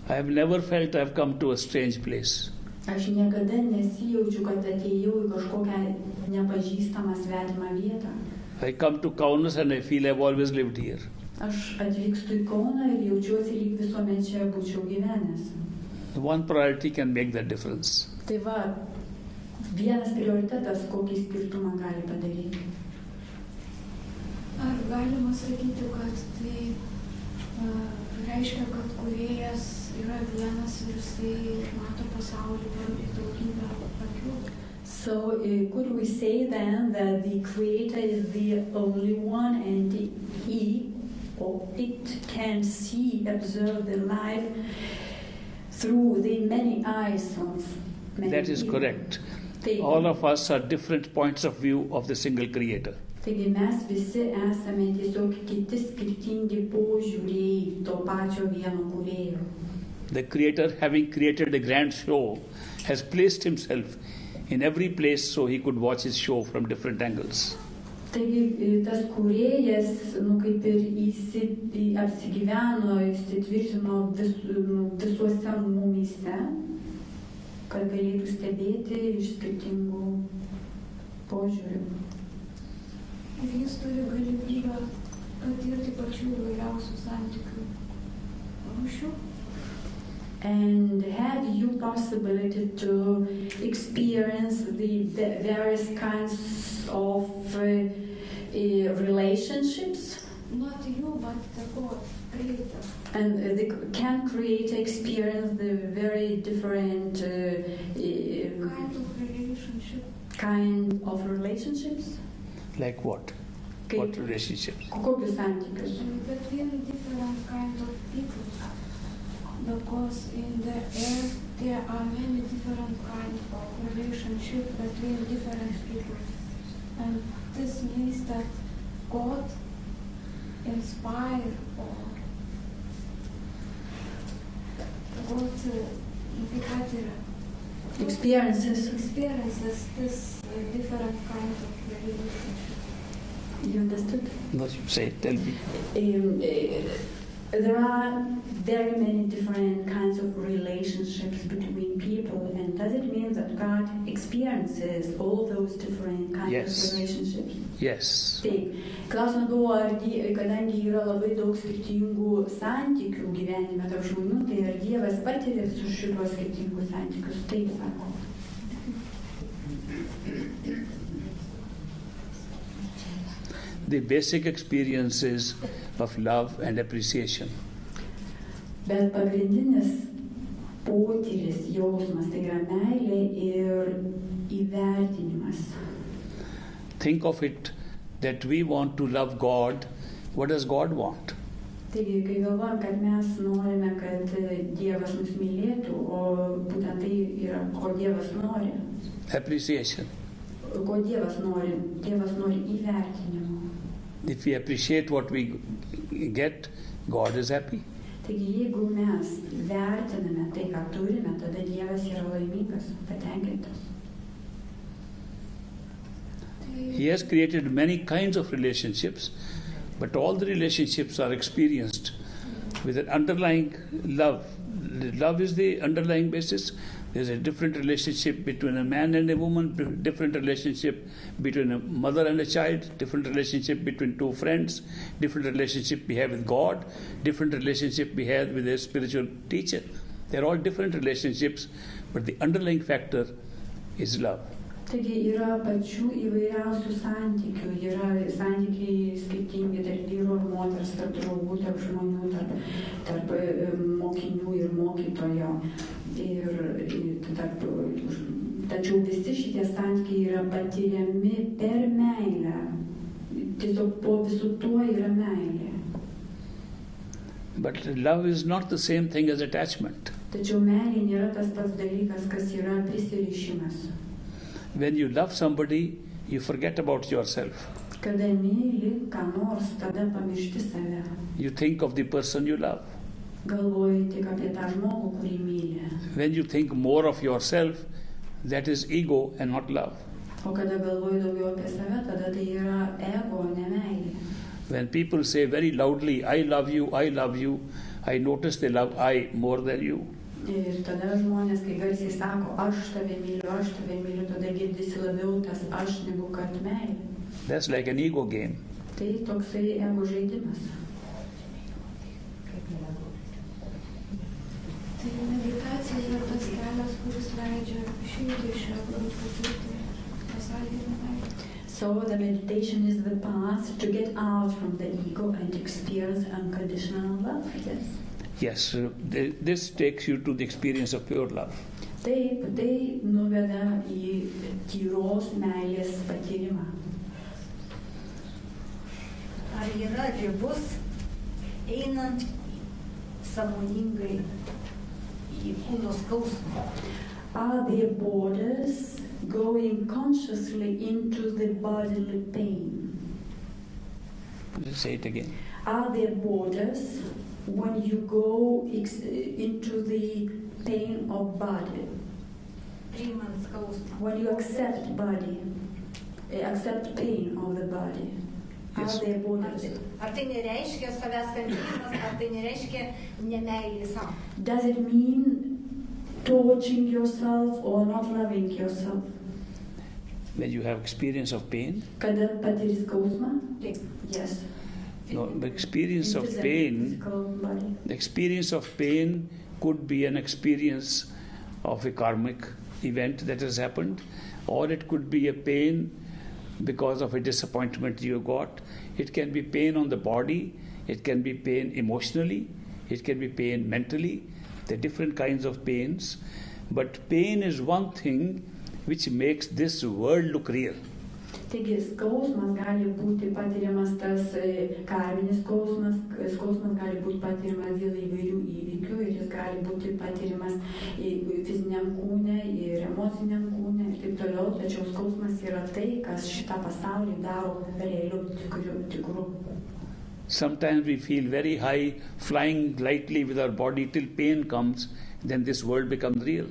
I have never felt I have come to a strange place. Aš niekada nesijaučiu, kad atėjau į kažkokią nepažįstamą svetimą vietą. I come to Kaunas and I feel I have always lived here. Aš atvykstu į Kauną ir jaučiuosi lyg visuomet čia būčiau gyvenęs. One priority can make that difference. Tai va, vienas prioritetas kokį skirtumą gali padaryti. Ar galima sakyti, kad tai reiškia, kad kūrėjas yra vienas ir jisai mato pasaulį per daugybę akių? So could we say then that the Creator is the only one and it can see, observe the life through the many eyes of many That is people? correct. All of us are different points of view of the single Creator. Taigi mes visi esame tiesiog kiti skirtingi požiūriai to pačio vieno kūrėjo. The Creator, having created a grand show, has placed himself in every place so he could watch his show from different angles. Taigi tas kūrėjas, kaip ir apsigyveno, įsitvirtino visuose mumyse, kad galėtų stebėti iš skirtingų požiūrių. Ir jis turi galimybę patirti pačių įvairiausių santykių rūšių. And have you possibility to experience the various kinds of relationships? Not you, but the God, Creator. And they can create experience the very different kind of relationships. Like what? Okay. What relationships? Kokius santykius? Between different kinds of people. Because in the air there are many different kinds of relationships between different people. And this means that God inspired or God experiences this different kinds of relationships. You understood? No, you say, tell me. There are very many different kinds of relationships between people, and does it mean that God experiences all those different kinds of relationships? Yes. Taip. Klausimas buvo, kadangi yra labai daug skirtingų santykių gyvenime tarp žmonių, tai ar Dievas patiria visus šitos skirtingus santykius? Taip sako. The basic experiences of love and appreciation. Bet pagrindinis potyris, jausmas, tai yra meilė ir įvertinimas. Think of it that we want to love God. What does God want? Taigi, kai galvojam, kad mes norime, kad Dievas mus mylėtų, o būtent tai yra, ko Dievas nori. Appreciation. Ko Dievas nori? Dievas nori įvertinimo. If we appreciate what we get, God is happy. Taigi, jeigu mes vertiname tai, ką turime, tada Dievas yra laimingas, patenkintas. He has created many kinds of relationships, but all the relationships are experienced with an underlying love. Love is the underlying basis. There's a different relationship between a man and a woman, different relationship between a mother and a child, different relationship between two friends, different relationship we have with God, different relationship we have with a spiritual teacher. They're all different relationships, but the underlying factor is love. Taigi yra pačių įvairiausių santykių, yra santykiai skirtingi tarp vyro ir moters, tarp draugų, tarp žmonių, tarp mokinių ir mokytojo. Tačiau visi šitie santykiai yra patiriami per meilę. Tiesiog po visų tuo yra meilė. But love is not the same thing as attachment. Tačiau meilė nėra tas pats dalykas, kas yra prisirišimas. When you love somebody, you forget about yourself. Kada myli ką nors, tada pamiršti save. You think of the person you love. Galvoji tik apie tą žmogų, kurį myli. When you think more of yourself, that is ego and not love. O kada galvoji daugiau apie save, tada tai yra ego, ne meilė. When people say very loudly, I love you, I notice they love I more than you. Ir tada žmonės, kai garsiai sako, aš tave myliu, tada girdisi labiau tas aš negu kad meilė. That's like an ego game. Tai toksai ego žaidimas. Tai meditacija yra tas kelias, kuris leidžia išeiti iš ego ir patirti pasąlyginę meilę. So the meditation is the path to get out from the ego and experience unconditional love. Yes, this takes you to the experience of pure love. Taip, tai nuveda į tyros meilės patyrimą. Ar yra ribos einant sąmoningai į kūno skausmą? Are there borders going consciously into the bodily pain? Say it again. Are there borders when you go into the pain of body? Priimant skausmą. When you accept body, accept pain of the body. Yes. Are there borders? Ar tai nereiškia savęs kankinimas, ar tai nereiškia nemeilė savo? Does it mean torturing yourself or not loving yourself? When you have experience of pain? Kada patiri skausmą? Taip. Yes. No, the experience of pain could be an experience of a karmic event that has happened, or it could be a pain because of a disappointment you got. It can be pain on the body, it can be pain emotionally, it can be pain mentally. There are different kinds of pains, but pain is one thing which makes this world look real. Taigi skausmas gali būti patiriamas tas karminis skausmas gali būti patiriamas dėl įvairių įvykių ir jis gali būti patiriamas fiziniam kūne ir emociniam kūne ir taip toliau, tačiau skausmas yra tai, kas šitą pasaulį daro realiu tikru. Sometimes we feel very high, flying lightly with our body till pain comes, then this world becomes real.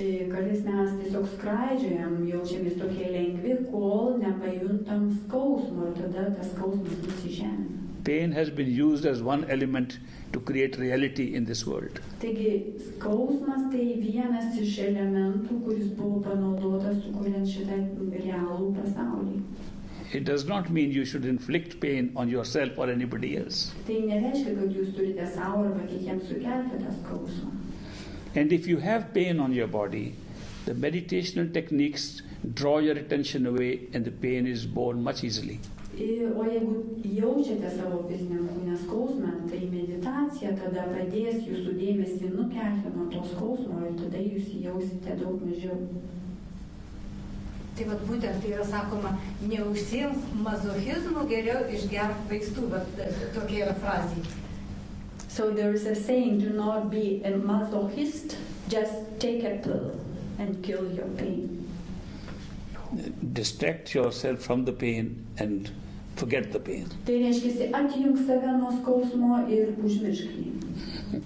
Kartais mes tiesiog skraidžiojam, jaučiamės tokie lengvi, kol nepajuntam skausmo ir tada tas skausmas mus įžemina. Pain has been used as one element to create reality in this world. Taigi, skausmas tai vienas iš elementų, kuris buvo panaudotas sukuriant šitą realų pasaulį. It does not mean you should inflict pain on yourself or anybody else. Tai nereiškia, kad jūs turite savo arba kitiems sukelti tą skausmą. And if you have pain on your body, the meditational techniques draw your attention away and the pain is borne much easily. O jeigu jaučiate savo fiziniam kūne skausmą, tai meditacija tada padės jūsų dėmesį nukelti nuo to skausmo ir tada jūs jausite daug mažiau. Tai vat būtent tai yra sakoma, neužsiimk mazochizmu, geriau išgerk vaistų, bet tokia yra frazė. So there is a saying, do not be a masochist, just take a pill and kill your pain. Distract yourself from the pain and forget the pain. Tai reiškia, atjunk save nuo skausmo ir užmiršk jį.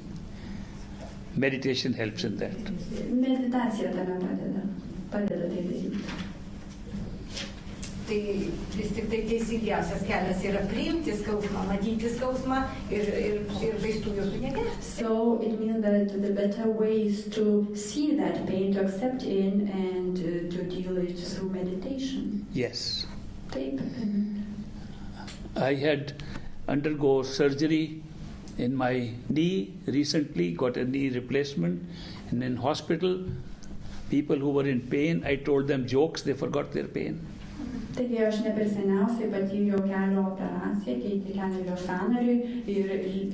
Meditation helps in that. Meditacija tame padeda tai daryti. Tai vis tik tai teisingiausias kelias yra priimti skausmą, matyti skausmą ir vaistų jokių negerti. So it means that the better way is to see that pain, to accept it and to deal it through meditation. Yes. Taip. I had undergo surgery in my knee recently, got a knee replacement, and in hospital, people who were in pain, I told them jokes, they forgot their pain. Taigi aš ne per seniausiai patyriau kelio operaciją, keitė kelio sąnarį ir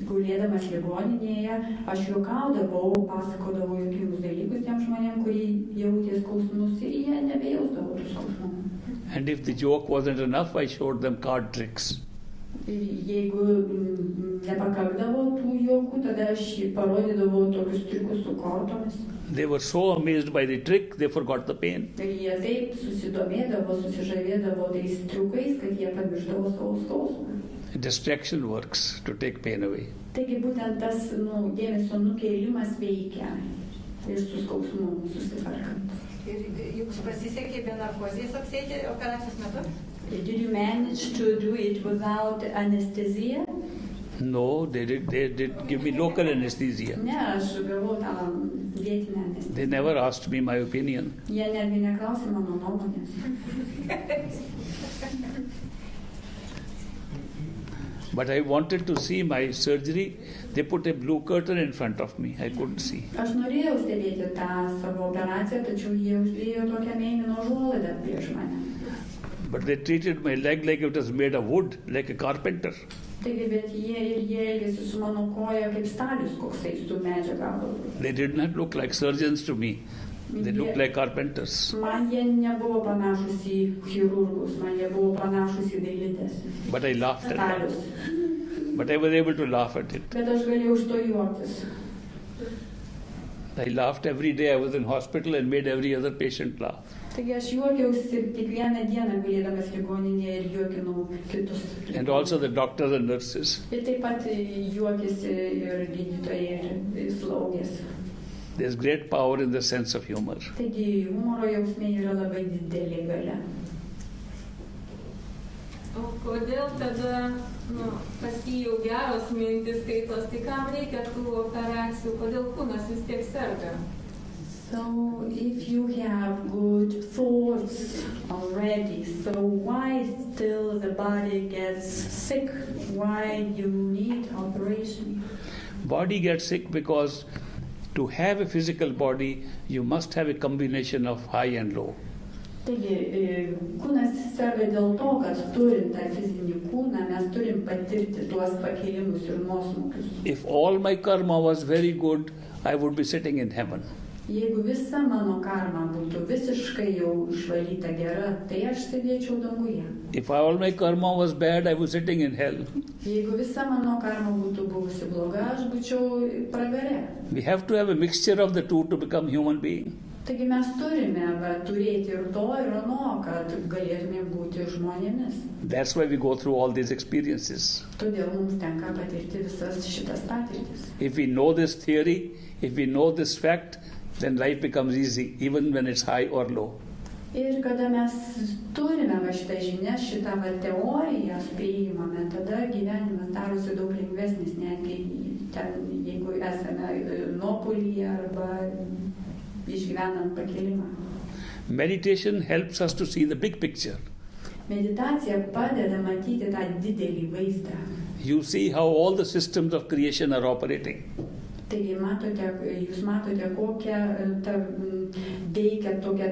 gulėdamas ligoninėje, aš juokaudavau, pasakodavau juokingus dalykus tiem žmonėm, kurie jautė skausmus ir jie nebejausdavo tų skausmų. And if the joke wasn't enough, I showed them card tricks. Ir jeigu nepakakdavo tų juokų, tada aš parodydavau tokius triukus su kortomis. They were so amazed by the trick, they forgot the pain. Ir jie taip susidomėdavo, susižavėdavo tais triukais, kad jie pamiršdavo savo skausmą. Distraction works to take pain away. Taigi būtent tas dėmesio nukėlimas veikia ir su skausmu susitvarkant. Ir jums pasisekė be narkozės apsėti operacijos metu? Did you manage to do it without anesthesia? No, they did give me local anesthesia. Ne, aš gavau tą vietinę anesteziją. They never asked me my opinion. Jie netgi neklausė mano nuomonės. But I wanted to see my surgery. They put a blue curtain in front of me. I couldn't see. Aš norėjau stebėti tą savo operaciją, tačiau jie uždėjo tokią mėlyną užuolaidą prieš mane. But they treated my leg like it was made of wood, like a carpenter. Taigi, bet jie elgėsi su mano koja kaip stalius koksai su medžio gabalu. They did not look like surgeons to me. They looked like carpenters. Man jie nebuvo panašus į chirurgus, man jie buvo panašus į dailidės. But I laughed at Stalius. it. But I was able to laugh at it. Bet aš galėjau iš to juoktis. I laughed every day I was in hospital and made every other patient laugh. Taigi aš juokiausi kiekvieną dieną gulėdamas ligoninėje ir juokinau kitus. And also the doctors and nurses. Ir taip pat juokėsi ir gydytojai ir slaugės. There's great power in the sense of humor. Taigi humoro jausmė yra labai didelė galia. O kodėl tada, pas jį jau geros mintis skaitos, tai kam reikia tų operacijų, kodėl kūnas vis tiek serga? So if you have good thoughts already, so why still the body gets sick? Why you need operation? Body gets sick because to have a physical body, you must have a combination of high and low. Taigi, kūnas serga dėl to, kad turint tą fizinį kūną, mes turim patirti tuos pakėlimus ir nuosmukius. If all my karma was very good, I would be sitting in heaven. Jeigu visa mano karma būtų visiškai jau išvalyta gera, tai aš sėdėčiau danguje. If all my karma was bad, I was sitting in hell. Jeigu visa mano karma būtų buvusi bloga, aš būčiau pragare. We have to have a mixture of the two to become human being. Taigi mes turime turėti ir to, ir ano, kad galėtume būti žmonėmis. That's why we go through all these experiences. Todėl mums tenka patirti visas šitas patirtis. If we know this theory, if we know this fact, then life becomes easy, even when it's high or low. Ir kada mes turime va šitą žinią, šitą va teoriją priimame, tada gyvenimas darosi daug lengvesnis, netgi ten, jeigu esame nuopuolyje arba išgyvenant pakilimą. Meditation helps us to see the big picture. Meditacija padeda matyti tą didelį vaizdą. You see how all the systems of creation are operating. Taigi jūs matote, kokia ta veikia tokia,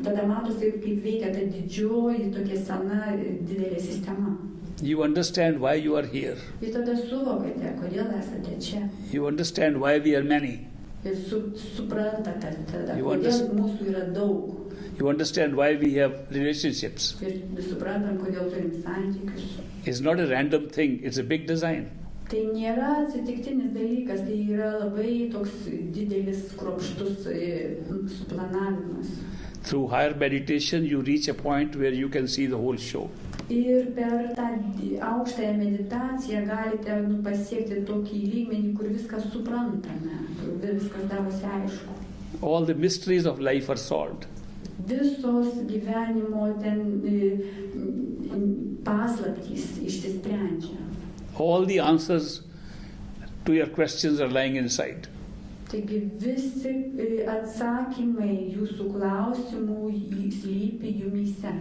tada matosi, kaip veikia ta didžioji, tokia sena, didelė sistema. You understand why you are here. Jūs tada suvokate, kodėl esate čia. You understand why we are many. Ir suprantate tada, kodėl mūsų yra daug. You understand why we have relationships. Ir suprantam, kodėl turim santykius. It's not a random thing, it's a big design. Tai nėra atsitiktinis dalykas, tai yra labai toks didelis, kruopštus suplanavimas. Through higher meditation, you reach a point where you can see the whole show. Ir per tą aukštąją meditaciją galite pasiekti tokį lygmenį, kur viskas suprantame, kur viskas darosi aišku. All the mysteries of life are solved. Visos gyvenimo ten paslaptys išsisprendžia. All the answers to your questions are lying inside. Taigi visi atsakymai jūsų klausimų slypi jumyse.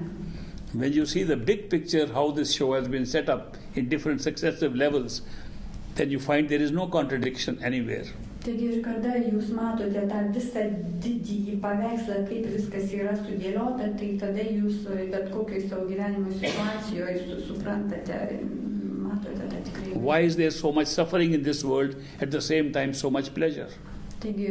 When you see the big picture, how this show has been set up in different successive levels, then you find there is no contradiction anywhere. Taigi ir kada jūs matote tą visą didįjį paveikslą, kaip viskas yra sudėliota, tai tada jūs bet kokioj savo gyvenimo situacijoje suprantate, matote tą tikrai. Why is there so much suffering in this world, at the same time so much pleasure? Taigi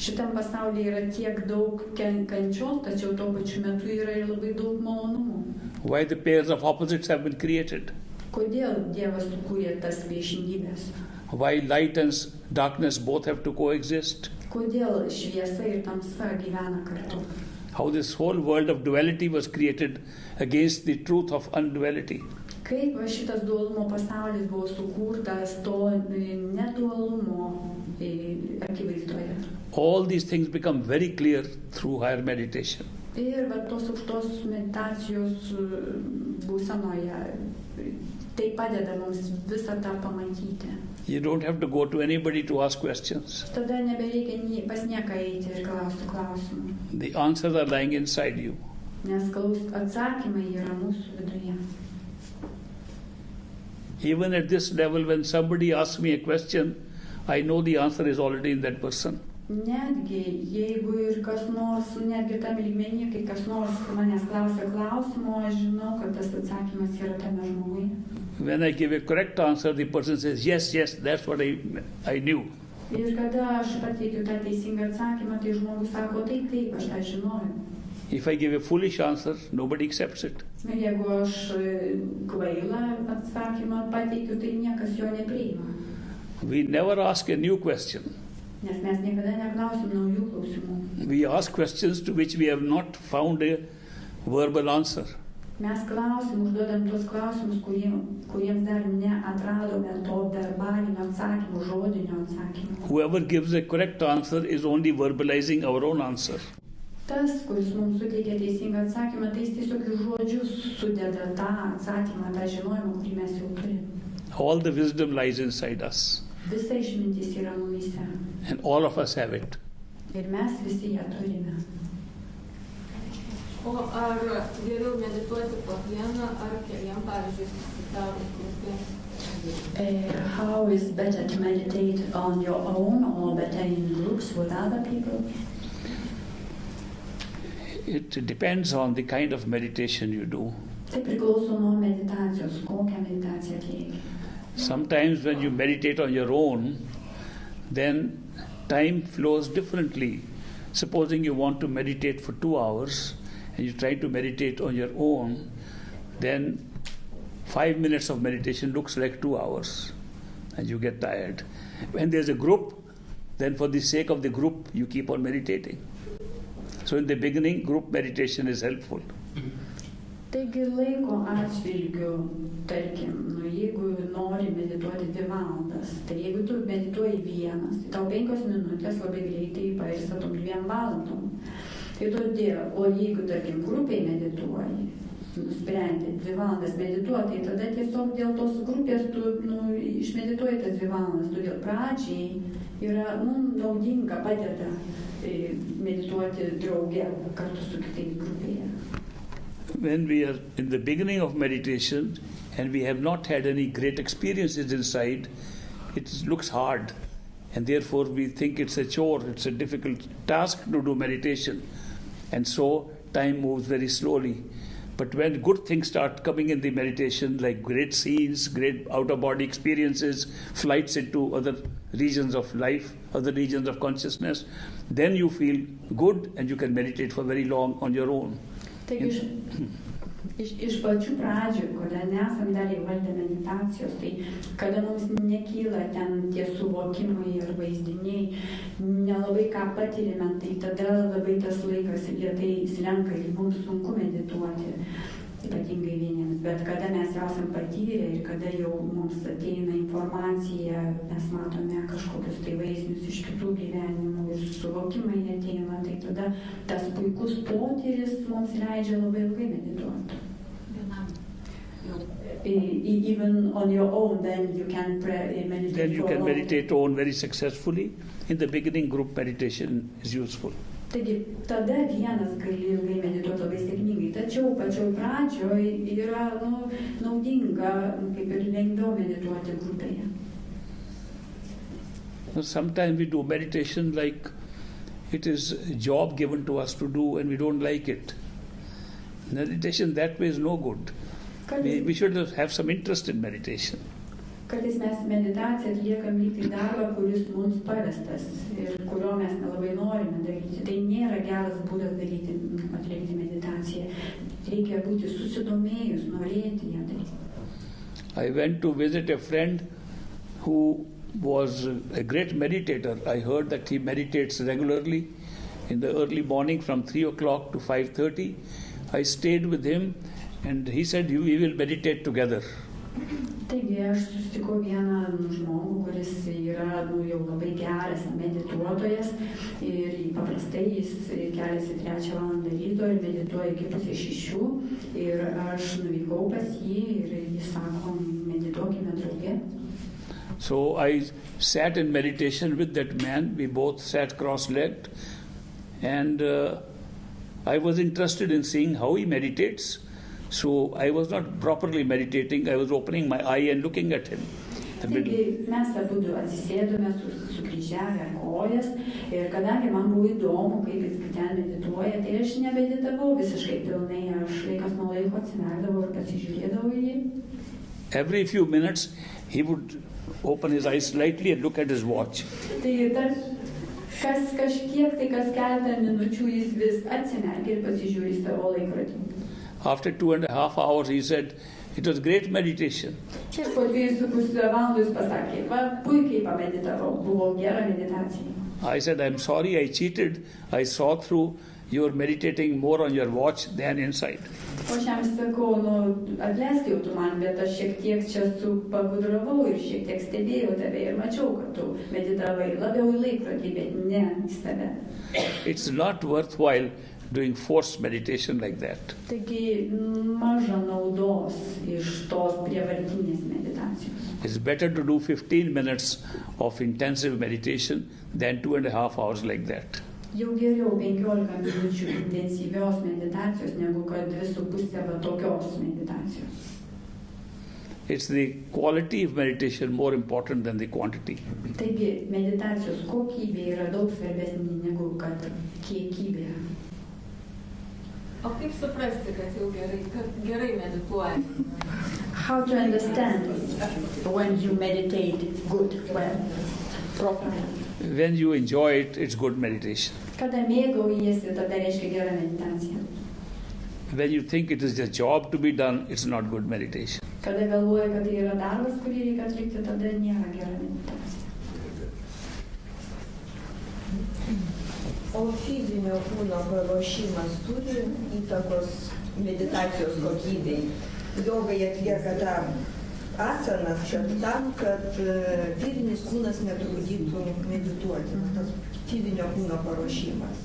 šitam pasaulyje yra tiek daug kančios, tačiau tuo pačiu metu yra ir labai daug malonumų. Why the pairs of opposites have been created? Kodėl Dievas sukūrė tas priešingybės? Why light and darkness both have to coexist? Kodėl šviesa ir tamsa gyvena kartu? How this whole world of duality was created against the truth of unduality. Kaip šitas dualumo pasaulis buvo sukurtas to nedualumo akivaizdoje. All these things become very clear through higher meditation. Ir tos aukštos meditacijos būsenoje tai padeda mums visą tą pamatyti. You don't have to go to anybody to ask questions. Tada nebereikia pas nieką eiti ir klausti klausimų. The answers are lying inside you. Nes atsakymai yra mūsų viduje. Even at this level, when somebody asks me a question, I know the answer is already in that person. Netgi, jeigu ir kas nors, netgi tam lygmenyje, kai kas nors manęs klausia klausimo, aš žinau, kad tas atsakymas yra tame žmoguje. When I give a correct answer, the person says, yes, that's what I knew. Ir kada aš pateikiu tą teisingą atsakymą, tai žmogus sako, taip, aš tą žinojau. If I give a foolish answer, nobody accepts it. Jeigu aš kvailą atsakymą pateikiu, tai niekas jo nepriima. We never ask a new question. Nes mes niekada neklausim naujų klausimų. We ask questions to which we have not found a verbal answer. Mes užduodam tuos klausimus, kuriems dar neatradome to verbalinio atsakymo, žodinio atsakymo. Whoever gives a correct answer is only verbalizing our own answer. Tas, kuris mums suteikia teisingą atsakymą, tai jis tiesiog žodžius sudeda tą atsakymą, tą žinojimą, kurį mes jau turime. All the wisdom lies inside us. Visa išmintis yra mumyse. And all of us have it. Ir mes visi ją turime. O ar geriau medituoti po vieną ar keliem, pavyzdžiui, susitarus grupėje? How is better to meditate on your own or better in groups with other people? It depends on the kind of meditation you do. Tai priklauso nuo meditacijos, kokią meditaciją atlieki. Sometimes when you meditate on your own, then time flows differently. Supposing you want to meditate for 2 hours and you try to meditate on your own, then 5 minutes of meditation looks like 2 hours and you get tired. When there's a group, then for the sake of the group, you keep on meditating. So in the beginning, group meditation is helpful. Taigi laiko atžvilgiu, tarkim, jeigu nori medituoti 2 valandas, tai jeigu tu medituoji vienas, tai tau 5 minutės labai greitai pavirsta tom 2 valandom. Tai todėl, o jeigu, tarkim, grupiai medituoji, nusprendė 2 valandas medituoti, tai tada tiesiog dėl tos grupės tu išmedituoji tas 2 valandas. Todėl pradžiai yra naudinga, padeda medituoti drauge kartu su kitais grupėje. When we are in the beginning of meditation and we have not had any great experiences inside, it looks hard, and therefore we think it's a chore, it's a difficult task to do meditation, and so time moves very slowly. But when good things start coming in the meditation, like great scenes, great out-of-body experiences, flights into other regions of life, other regions of consciousness, then you feel good and you can meditate for very long on your own. Taigi iš pačių pradžių, kada nesam dar įvaldę meditacijos, tai kada mums nekyla ten tie suvokimai ir vaizdiniai, nelabai ką patiriame, tai tada labai tas laikas lėtai slenka ir mums sunku medituoti, ypatingai vieniems. Bet kada mes jau esam patyrę ir kada jau mums ateina informacija, mes matome kažkokius tai vaizdinius iš kitų gyvenimų ir suvokimai ateina, tai tada tas puikus potyris mums leidžia labai ilgai medituoti. Even on your own, then you can meditate. Then you can meditate on very successfully. In the beginning, group meditation is useful. Taigi, tada vienas gali ilgai medituoti labai sėkmingai, tačiau pačioj pradžioj yra naudinga, kaip ir lengviau medituoti grupėje. Sometimes we do meditation like it is a job given to us to do and we don't like it. Meditation that way is no good. We should have some interest in meditation. Kartais mes meditaciją atliekam lyg tai darbą, kuris mums pavestas ir kurio mes nelabai norime daryti. Tai nėra geras būdas atlikti meditaciją. Reikia būti susidomėjus, norėti ją daryti. I went to visit a friend who was a great meditator. I heard that he meditates regularly in the early morning from 3 o'clock to 5:30. I stayed with him and he said, we will meditate together. Taigi aš susitikau vieną žmogų, kuris yra jau labai geras medituotojas ir paprastai jis keliasi 3 valandą ryto ir medituoja iki 5:30 ir aš nuvykau pas jį ir jis sako, medituokime drauge. So I sat in meditation with that man. We both sat cross-legged and I was interested in seeing how he meditates. So I was not properly meditating. I was opening my eye and looking at him. Taigi mes abudu atsisėdome sukryžiavę kojas ir kadangi man buvo įdomu, kaip jis ten medituoja, tai aš nemeditavau visiškai pilnai, aš laikas nuo laiko atsimerkdavau ir pasižiūrėdavau į jį. Every few minutes he would open his eyes slightly and look at his watch. Tai kas keletą minučių jis vis atsimerkia ir pasižiūri savo laikrodį. After 2.5 hours, he said, it was great meditation. Ir po 2,5 valandų jis pasakė, puikiai pameditavau, buvo gera meditacija. I said, I'm sorry, I cheated. I saw through you were meditating more on your watch than inside. O aš jam sakau, atleisk jau tu man, bet aš šiek tiek čia pagudravau ir šiek tiek stebėjau tave ir mačiau, kad tu meditavai labiau į laikrodį, bet ne į save. It's not worthwhile doing forced meditation like that. Taigi maža naudos iš tos prievartinės meditacijos. It's better to do 15 minutes of intensive meditation than 2.5 hours like that. Jau geriau 15 minučių intensyvios meditacijos, negu kad 2,5 tokios meditacijos. It's the quality of meditation more important than the quantity. Taigi meditacijos kokybė yra daug svarbesnė negu kad kiekybė. O kaip suprasti, kad jau gerai medituoji? How to understand when you meditate good, well, properly? When you enjoy it, it's good meditation. Kada mėgaujiesi, tada reiškia gera meditacija. When you think it is a job to be done, it's not good meditation. Kada galvoji, kad tai yra darbas, kurį reikia atlikti, tada nėra gera meditacija. O fizinio kūno paruošimas turi įtakos meditacijos kokybei. Jogai atlieka tą asanas, kad fizinis kūnas netrukdytų medituoti. Tas fizinio kūno paruošimas.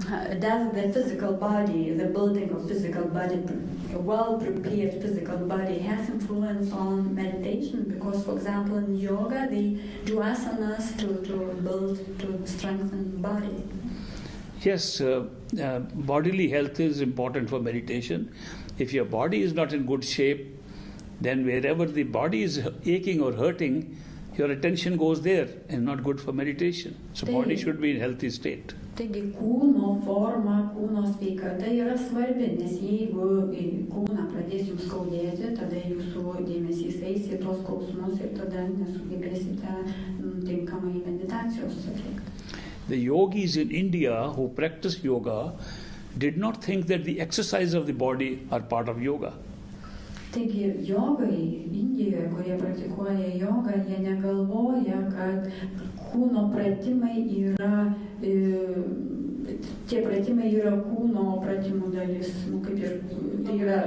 Does the physical body, the building of physical body, a well-prepared physical body has influence on meditation? Because, for example, in yoga, they do asanas to build, to strengthen body. Yes, bodily health is important for meditation. If your body is not in good shape, then wherever the body is aching or hurting, your attention goes there and not good for meditation. So body should be in healthy state. Taigi kūno forma, kūno sveikata yra svarbi, nes jeigu kūną pradės jums skaudėti, tada jūsų dėmesys eis į tos skausmus ir tada nesugebėsite tinkamai meditacijos atlikti. The yogis in India who practice yoga did not think that the exercise of the body are part of yoga. Taigi jogai Indijoje, kurie praktikuoja jogą, jie negalvoja, kad kūno pratimai yra, tie pratimai yra kūno pratimų dalis. Kaip ir, tai yra.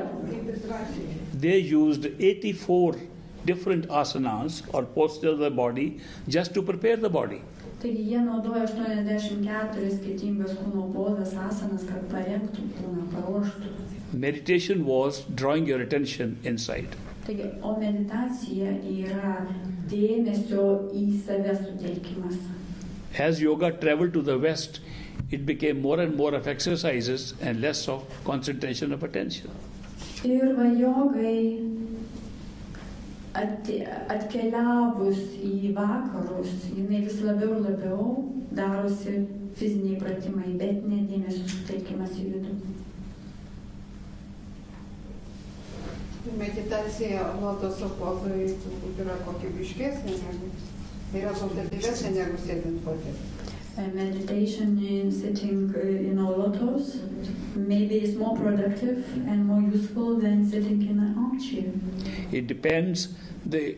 They used 84 different asanas or postures of the body just to prepare the body. Taigi jie naudoja 84 skirtingas kūno pozas, asanas, kad parengtų kūną, paruoštų. Meditation was drawing your attention inside. Taigi, o meditacija yra dėmesio į save sutelkimas. As yoga traveled to the West, it became more and more of exercises and less of concentration of attention. Ir va jogai atkeliavus į vakarus, jinai vis labiau ir labiau darosi fiziniai pratimai, bet ne dėmesio sutelkimas į vidų. Meditacija lotoso pozoj turbūt yra kokybiškesnė negu, rezultatyvesnė negu sėdint pozoj. Meditation in sitting in a lotus maybe is more productive and more useful than sitting in an armchair. It depends. The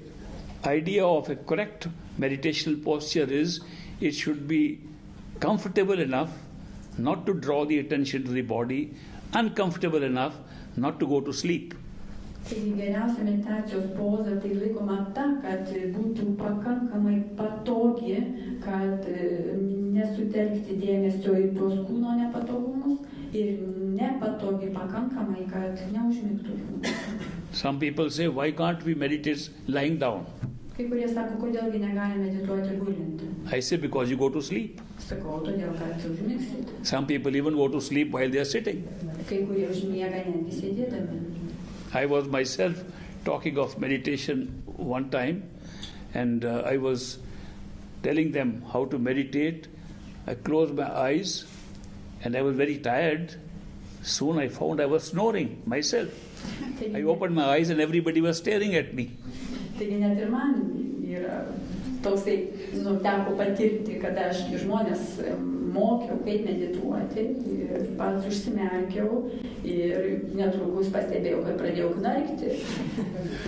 idea of a correct meditational posture is it should be comfortable enough not to draw the attention to the body, uncomfortable enough not to go to sleep. Taigi geriausia meditacijos poza tai laikoma ta, kad būtų pakankamai patogi, kad nesutelkti dėmesio į tuos kūno nepatogumus ir nepatogi pakankamai, kad neužmigtų kūnas. Some people say, why can't we meditate lying down? Kai kurie sako, kodėlgi negali medituoti gulint. I say, because you go to sleep. Sakau, todėl, kad užmigsit. Some people even go to sleep while they are sitting. Kai kurie užmiega netgi sėdėdami. I was myself talking of meditation one time, and I was telling them how to meditate. I closed my eyes and I was very tired. Soon I found I was snoring myself. I opened my eyes and everybody was staring at me. Taigi net ir man yra toksai, teko patirti, kad aš žmonės mokiau, kaip medituoti ir pats užsimerkiau ir netrukus pastebėjau, kad pradėjau knarkti.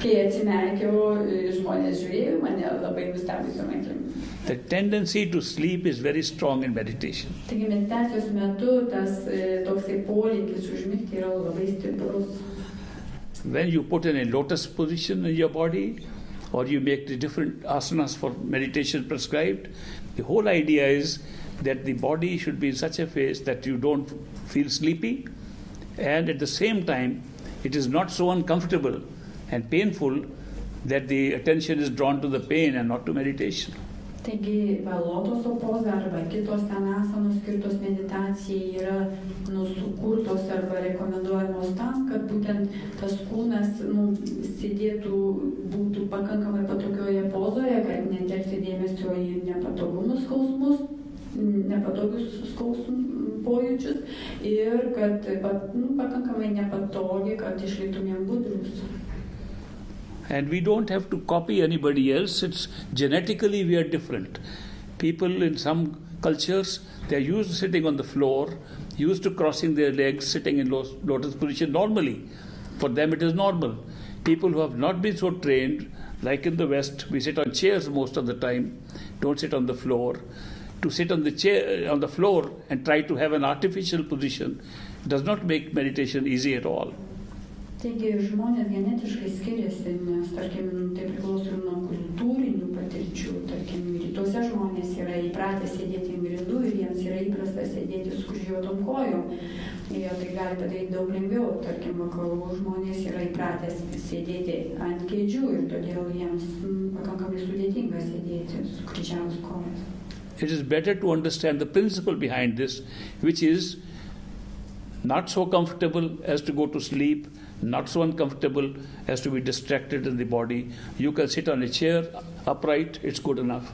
Kai atsimerkiau, žmonės žiūrėjo mane labai nustebusiom akim. The tendency to sleep is very strong in meditation. Taigi meditacijos metu tas toksai polinkis užmigti yra labai stiprus. When you put in a lotus position in your body, or you make the different asanas for meditation prescribed, the whole idea is that the body should be in such a phase that you don't feel sleepy, and at the same time it is not so uncomfortable and painful that the attention is drawn to the pain and not to meditation. Taigi, lotoso poza arba kitos ten asanos skirtos meditacijai yra sukurtos arba rekomenduojamos tam, kad būtent tas kūnas sėdėtų, būtų pakankamai patogioje pozoje, kad netelkti dėmesio į nepatogumus skausmus, nepatogius skausmų pojūčius ir kad pakankamai nepatogi, kad išliktumėm budrus. And we don't have to copy anybody else. It's genetically we are different. People in some cultures, they are used to sitting on the floor, used to crossing their legs, sitting in lotus position normally. For them it is normal. People who have not been so trained, like in the West, we sit on chairs most of the time, don't sit on the floor. To sit on the chair, on the floor and try to have an artificial position does not make meditation easy at all. Taigi žmonės genetiškai skiriasi, nes, tarkim, tai priklauso nuo kultūrinių patirčių. Tarkim, rytuose žmonės yra įpratę sėdėti ant grindų ir jiems yra įprasta sėdėti sukryžiuotom iškeltom kojom. Ir tai gali padaryti daug lengviau. Tarkim, vakarų žmonės yra įpratęs sėdėti ant kėdžių ir todėl jiems pakankamai sudėtinga sėdėti sukryžiavus kojas. It is better to understand the principle behind this, which is not so comfortable as to go to sleep, not so uncomfortable as to be distracted in the body. You can sit on a chair upright, it's good enough.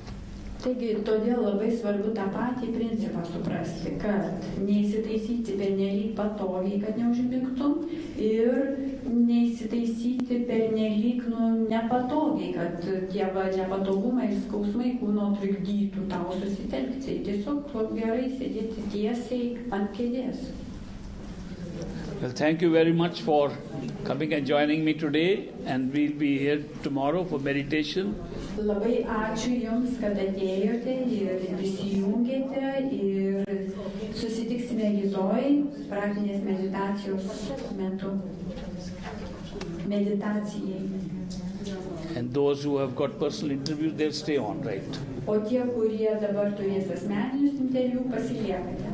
Taigi, todėl labai svarbu tą patį principą suprasti, kad neįsitaisyti pernelyg patogiai, kad neužmigtum, ir neįsitaisyti pernelyg nepatogiai, kad tie nepatogumai ir skausmai kūno trikdytų tau susitelkti. Tiesiog gerai sėdėti tiesiai ant kėdės. Well, thank you very much for coming and joining me today, and we'll be here tomorrow for meditation. Labai ačiū Jums, kad atėjote ir prisijungėte ir susitiksime rytoj praktinės meditacijos metu. Meditacijai. And those who have got personal interviews, they'll stay on, right? O tie, kurie dabar turės asmeninius interviu, pasiliekate.